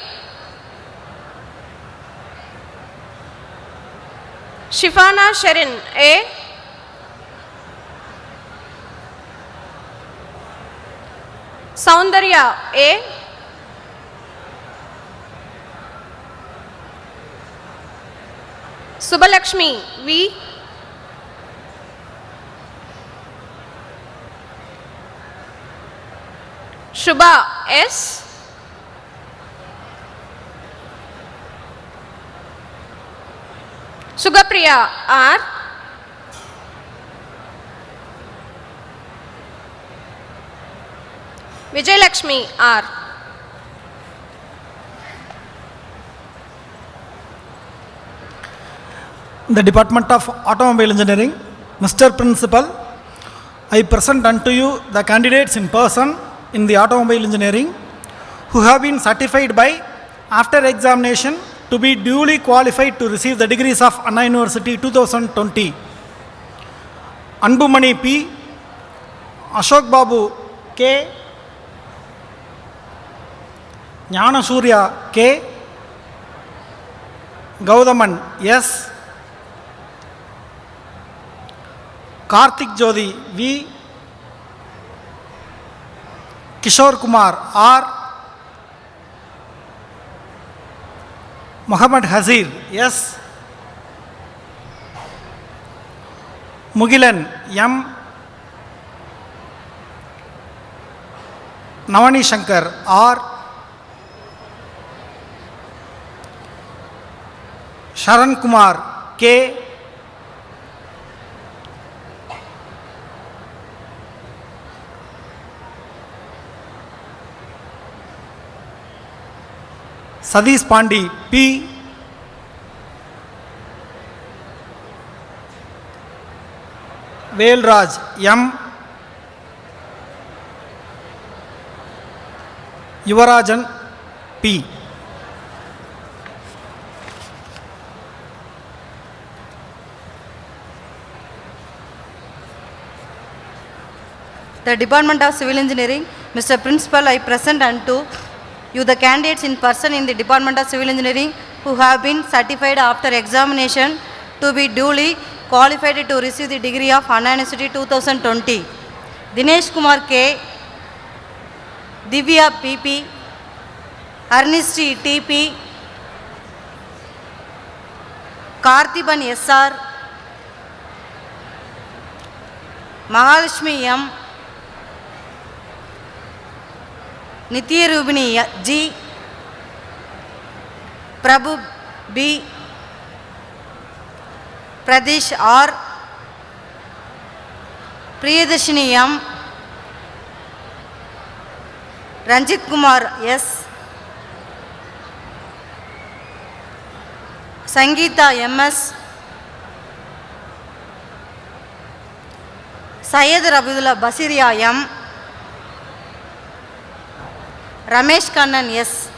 Shifana Sherin A. Soundarya A. Subbalakshmi V. Shubha S. Sugapriya R. Vijayalakshmi R. The Department of Automobile Engineering, Mr. Principal, I present unto you the candidates in person in the automobile engineering who have been certified by after examination to be duly qualified to receive the degrees of Anna University 2020. Anbumani P, Ashok Babu K, Jnana Surya K, Gaudaman S, Karthik Jodi V, Kishore Kumar R, Muhammad Hazir S, Mugilan M, Navani Shankar R, Sharan Kumar K, Sadish Pandi P, Velraj M, Yuvarajan P. The Department of Civil Engineering, Mr. Principal, I present unto you the candidates in person in the Department of Civil Engineering who have been certified after examination to be duly qualified to receive the degree of Anna University 2020. Dinesh Kumar K, Divya PP, Arnisti TP, Karthiban SR, Mahalakshmi M, Nitya Rubini G, Prabhu B, Pradesh R, Priyadashini M, Ranjit Kumar S, Sangeeta MS, Syed Rabidullah Basiria M, Ramesh Kannan S,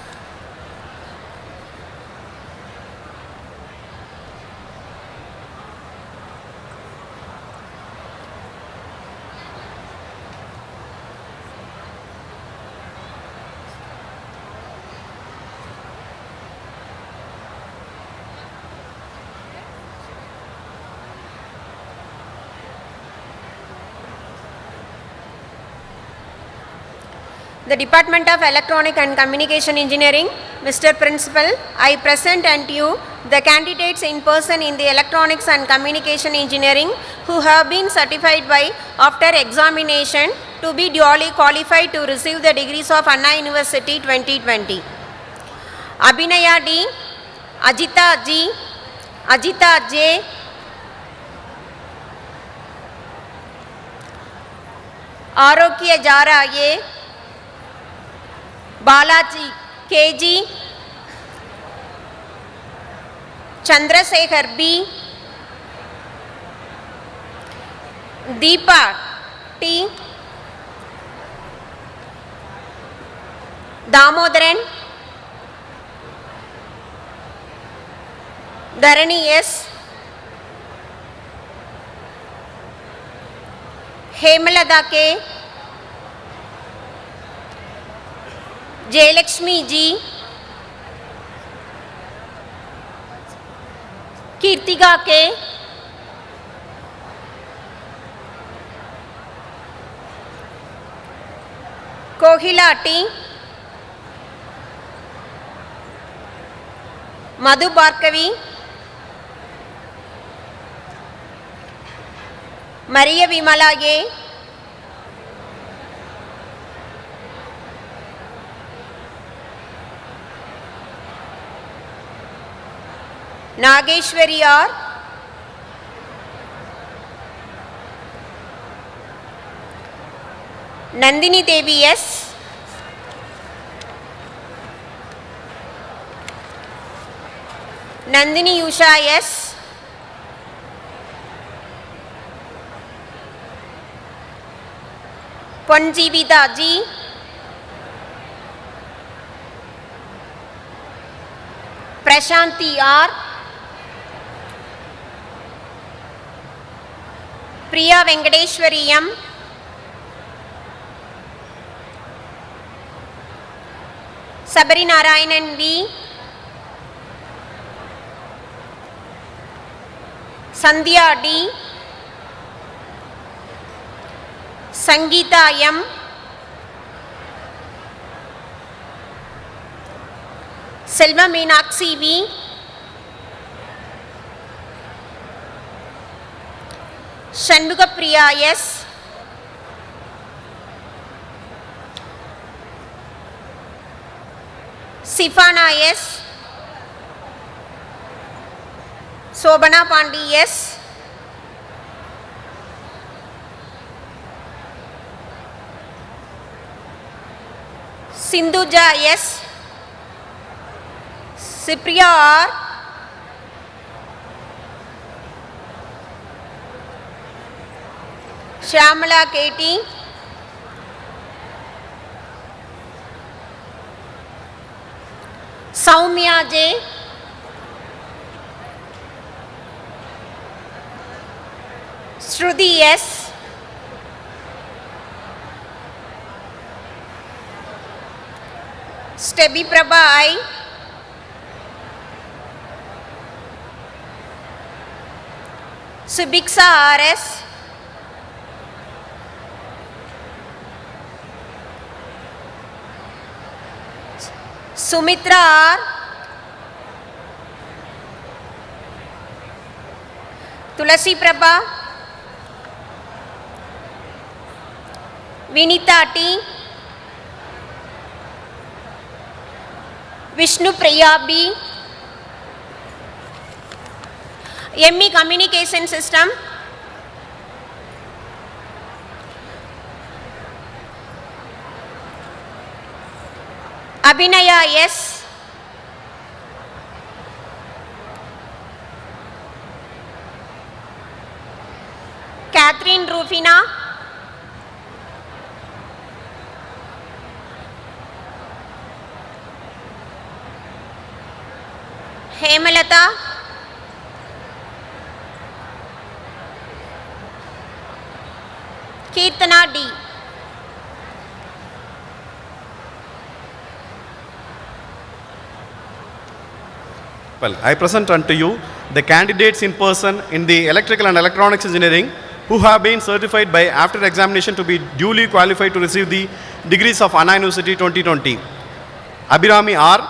The Department of Electronic and Communication Engineering, Mr. Principal, I present unto you the candidates in person in the Electronics and Communication Engineering who have been certified by after examination to be duly qualified to receive the degrees of Anna University 2020. Abhinaya D, Ajita G, Ajita J, Arokya Jara A, Balaji KG, Chandrasekhar B, Deepa T, Damodaran, Dharani S, Hemalada K, Jayalakshmi G, Kirtika K, Kohila T, Madhu Bharkavi, Maria Vimala A, Nageshwari R, Nandini Devi S, Nandini Usha S, Ponjivita G, Prashanti R, Priya Venkateshwari M, Sabari Narayanan V, Sandhya D, Sangeeta M, Selva Meenakshi V, Shanmuga Priya S, Sifana S, Sobana Pandi S, Sindhuja S, Cypriya R, Shyamala KT, Soumya J, Shruti S, Stebby Prabha I, Subiksa RS, Sumitra R, Tulasi Prabha, Vinita T, Vishnu Priya B, ME Communication System, Abhinaya S, Catherine Rufina, Hemalata, Kirtana D, Well, I present unto you the candidates in person in the electrical and electronics engineering who have been certified by after examination to be duly qualified to receive the degrees of Anna University 2020. Abhirami R,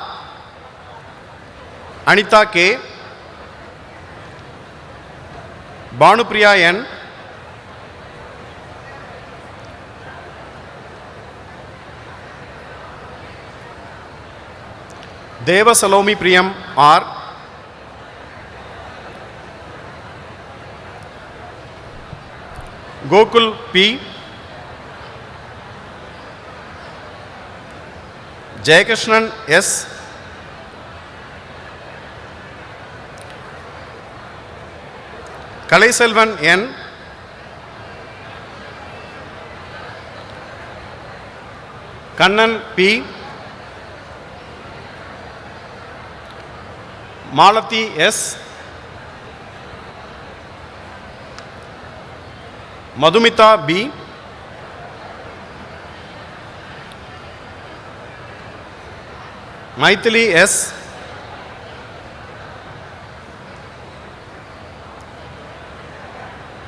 Anita K, Bhanupriya N, Deva Salomi Priyam R, Gokul P, Jayakrishnan S, Kalaiselvan N, Kannan P, Malati S, Madhumita B, Maithili S,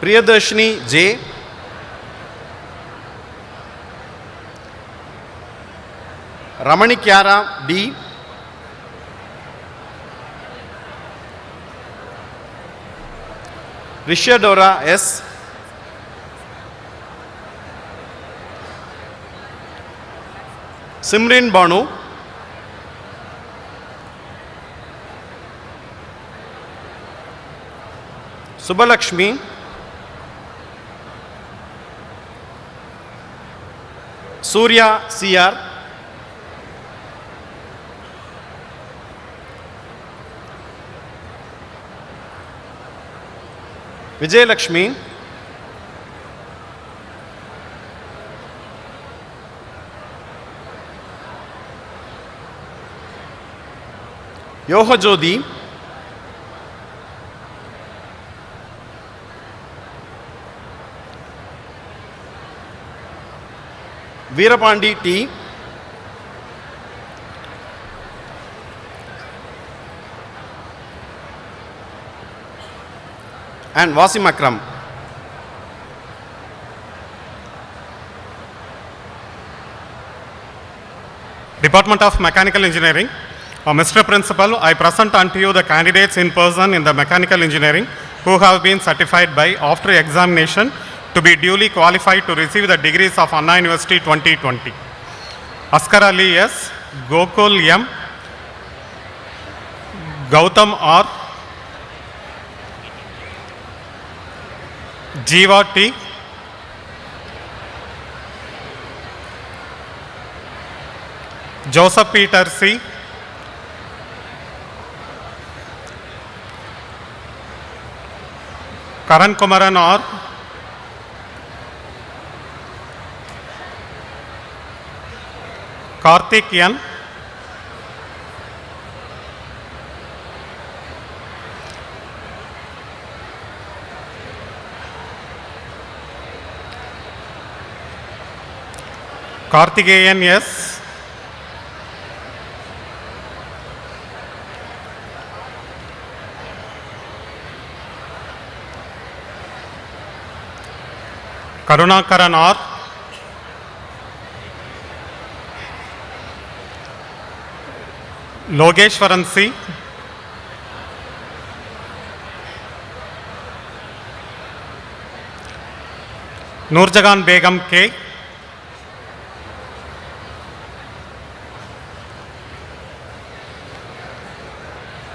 Priyadarshini J, Ramanikyara D, Rishadora S, Simrin Banu, Subbalakshmi, Surya CR, Vijay Lakshmi, Yoha Jodi, Veerapandi T, and Wasim Akram. Department of Mechanical Engineering. Mr. Principal, I present unto you the candidates in person in the Mechanical Engineering who have been certified by after examination to be duly qualified to receive the degrees of Anna University 2020. Askar Ali S, Gokul M, Gautam R, Jiva T, Joseph Peter C, Karan Kumaran R, Karthik N, Karthikeyan S, Karunakaran R, Logeshwaran C, Nurjahan Begum K,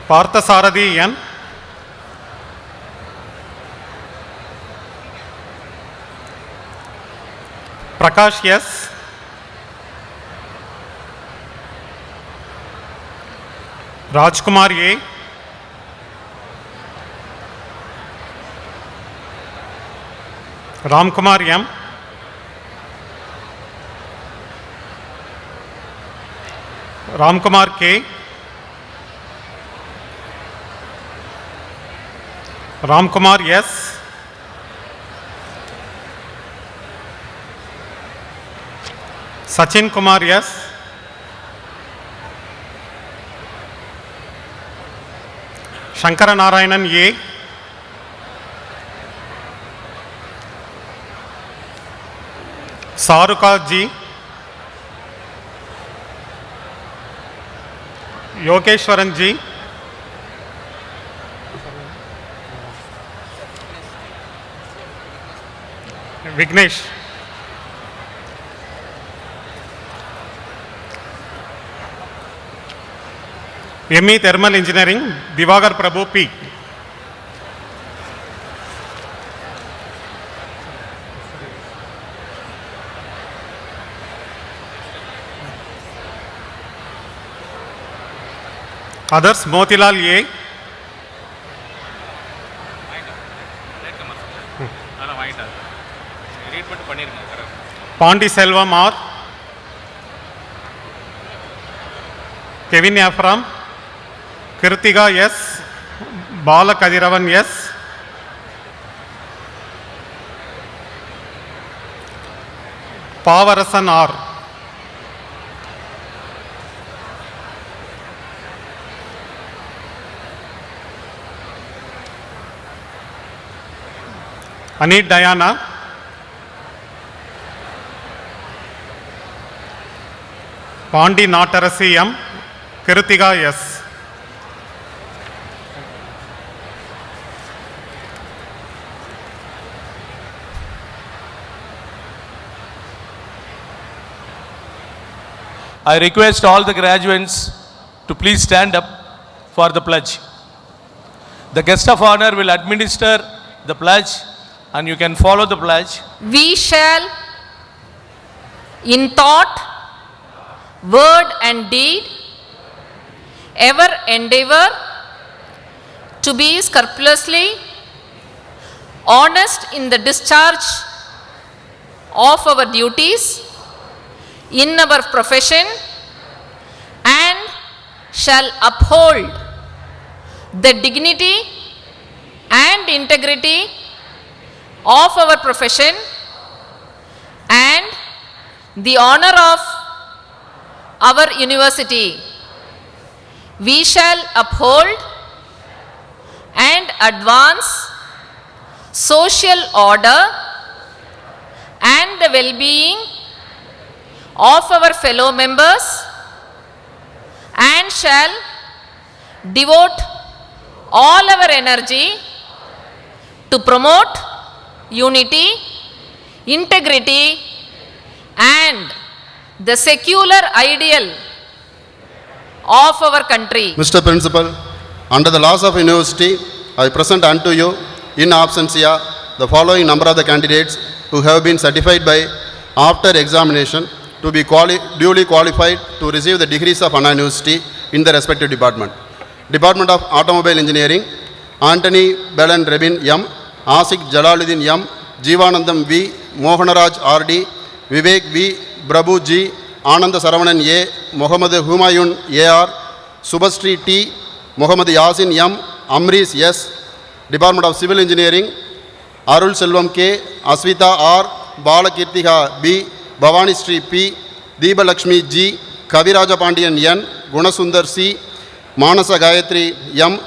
Parthasarathi N, Prakash S, Rajkumar A, Ramkumar M, Ramkumar K, Ramkumar S, Sachin Kumar S, Shankara Narayanan A, Saruka G, Yogeshwaran G, Vignesh, ME Thermal Engineering, Divagar Prabhu P, others Motilal A, Pandi Selvam R, Kevin Afram, Kirtiga S, Bala Kadiravan S, Pavarasan R, Anit Diana, Pandi Natarasi M, Kirtiga S. I request all the graduates to please stand up for the pledge. The guest of honor will administer the pledge and you can follow the pledge. We shall, in thought, word and deed, ever endeavor to be scrupulously honest in the discharge of our duties in our profession, and shall uphold the dignity and integrity of our profession and the honor of our university. We shall uphold and advance social order and the well-being of our fellow members, and shall devote all our energy to promote unity, integrity, and the secular ideal of our country. Mr. Principal, under the laws of university, I present unto you in absentia the following number of the candidates who have been certified by after examination to be duly qualified to receive the degrees of Anna University in the respective department. Department of Automobile Engineering, Anthony Belen Rebin M, Asik Jalaluddin M, Jeevanandam V, Mohanaraj R.D., Vivek V, Prabhu G, Ananda Saravanan A, Mohammad Humayun A.R., Subhastri T, Mohammad Yasin M, Amrish S. Department of Civil Engineering, Arul Selvam K, Asvita R, Balakirtiha B, Bhavani Sri P, Deepa Lakshmi G, Kaviraja Pandiyan N, Gunasundar C, Manasa Gayatri M,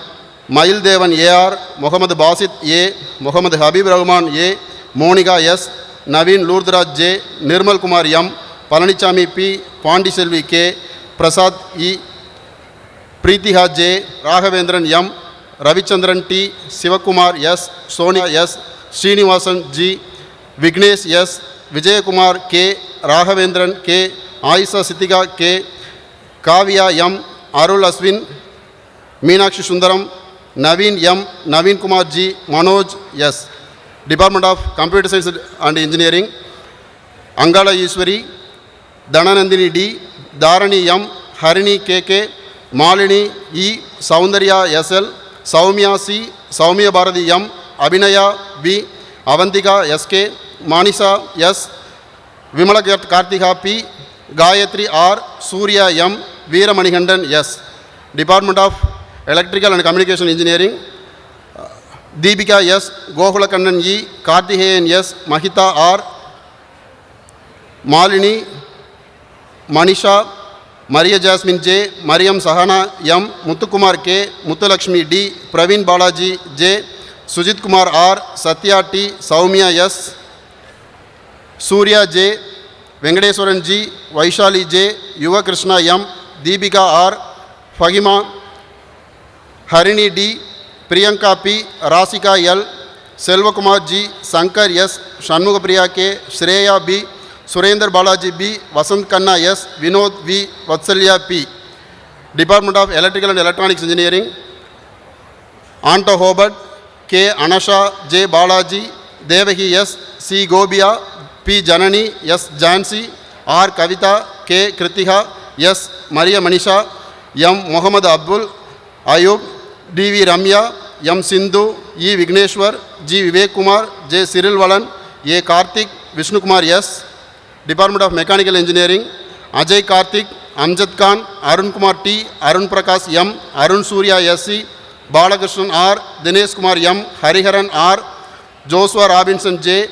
Mail Devan A.R., Mohammad Basit A, Mohammad Habib Rahman A, Monica S, Naveen Lourdraj J, Nirmal Kumar M, Palanichami P, Pandiselvi K, Prasad E, Preetiha J, Raghavendran M, Ravichandran T, Sivakumar S, Sonia S, Srinivasan G, Vignesh S, Vijayakumar K, Raghavendran K, Aisha Sitika K, Kavya M, Arul Aswin, Meenakshi Sundaram, Naveen M, Naveen Kumar G, Manoj S. Department of Computer Science and Engineering, Angala Iswari, Dhananandini D, Dharani M, Harini KK, Malini E, Saundarya SL, Saumya C, Saumya Bharati M, Abhinaya B, Avantika SK, Manisa S, Vimala Kartika P, Gayatri R, Surya M, Veera Manikandan S. Department of Electrical and Communication Engineering, Deepika S, Gokulakandan E, Kartikeyan S, Mahita R, Malini, Manisha, Maria Jasmine J, Mariam Sahana M, Muthukumar K, Muthulakshmi D, Praveen Balaji J, Sujit Kumar R, Satya T, Saumya S, Surya J, Venkateswaran G, Vaishali J, Yuva Krishna M, Deepika R, Fahima, Harini D, Priyanka P, Rasika L, Selvakumar G, Sankar S, Shanmugapriya K, Shreya B, Surendra Balaji B, Vasant Khanna S, Vinod V, Vatsalya P. Department of Electrical and Electronics Engineering, Anta Hobart K, Anasha J, Balaji, Devahi S, C, Gobia, P, Janani S, Jansi, R, Kavita K, Kritiha S, Maria Manisha, M, Muhammad Abdul, Ayub, D.V. Ramya, M. Sindhu, E. Vigneshwar, G. Vivek Kumar, J. Cyril Valan, A. Karthik, Vishnu Kumar S. Department of Mechanical Engineering, Ajay Karthik, Amjad Khan, Arun Kumar T, Arun Prakash M, Arun Surya S.C., Balakrishnan R, Dinesh Kumar M, Hariharan R, Joshua Robinson J,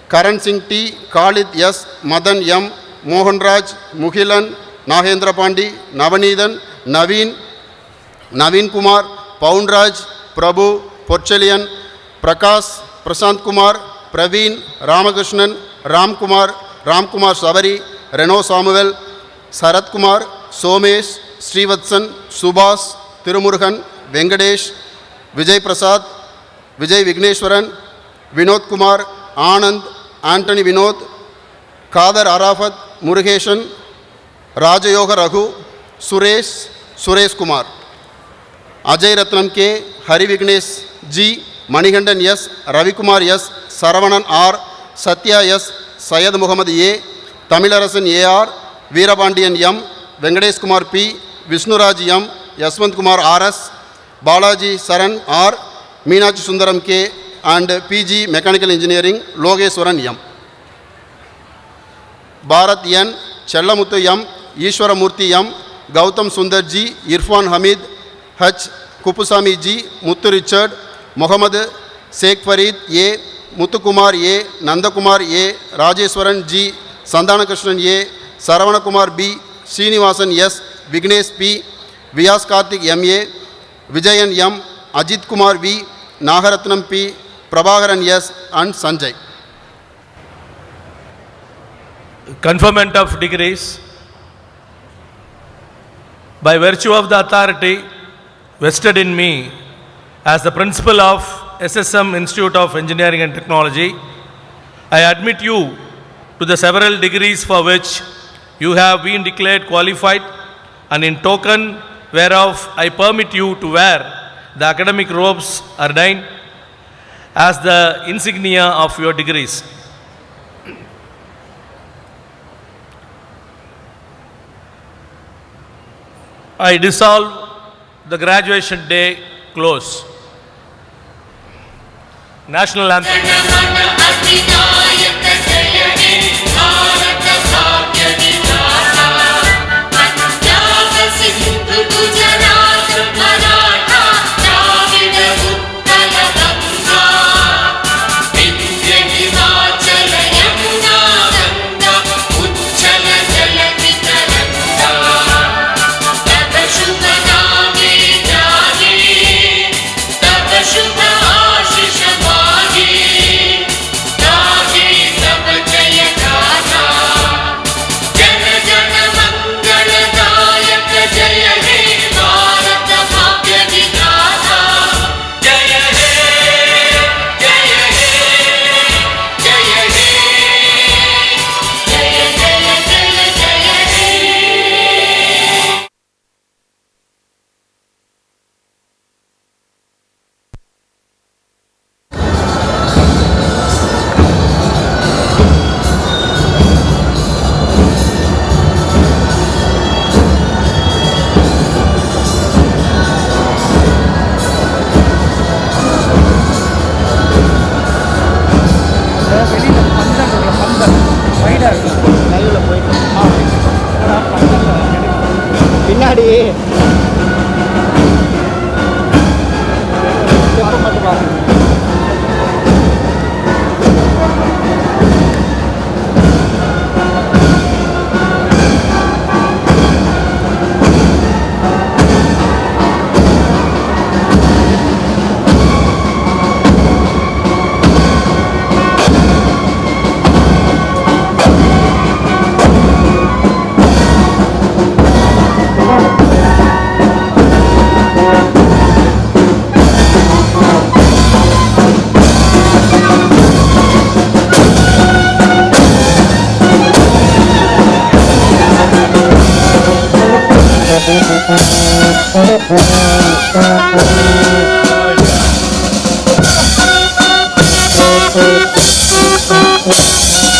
Karan Singh T, Khalid S, Madan M, Mohan Raj, Muhilan, Nahendra Pandi, Navanidan, Naveen Kumar, Poundraj, Prabhu, Porchelian, Prakash, Prashant Kumar, Praveen, Ramakrishnan, Ramkumar Sabari, Reno Samuel, Sarath Kumar, Somesh, Srivatsan, Subhas, Tirumurugan, Venkatesh, Vijay Prasad, Vijay Vigneshwaran, Vinod Kumar, Anand, Anthony Vinod, Kadar Arafat, Murugeshan, Rajayoga Raghu, Suresh Kumar, Ajay Ratnam K, Hari Vignesh G, Manigandan S, Ravi Kumar S, Saravanan R, Satya S, Syed Muhammad A, Tamilarasan AR, Veerapandiyan M, Venkatesh Kumar P, Vishnuraj M, Yaswant Kumar RS, Balaji Saran R, Meenachi Sundaram K, and PG Mechanical Engineering, Logeshwaran M. Bharat N, Chellamuthu M, Ishwara Murthy M, Gautam Sundar G, Irfan Hamid H, Kupusami G, Muthu Richard, Mohammad Sheikh Farid A, Muthukumar A, Nandakumar A, Rajeswaran G, Sandana Krishnan A, Saravana Kumar B, Srinivasan S, Vignesh P, Vyas Karthik M A, Vijayan M, Ajit Kumar V, Nagaratnam P, Prabhakaran S, and Sanjay. Conferment of degrees. By virtue of the authority vested in me as the principal of SSM Institute of Engineering and Technology, I admit you to the several degrees for which you have been declared qualified, and in token whereof I permit you to wear the academic robes ordained as the insignia of your degrees. I dissolve the graduation day close. National Anthem. Thank you.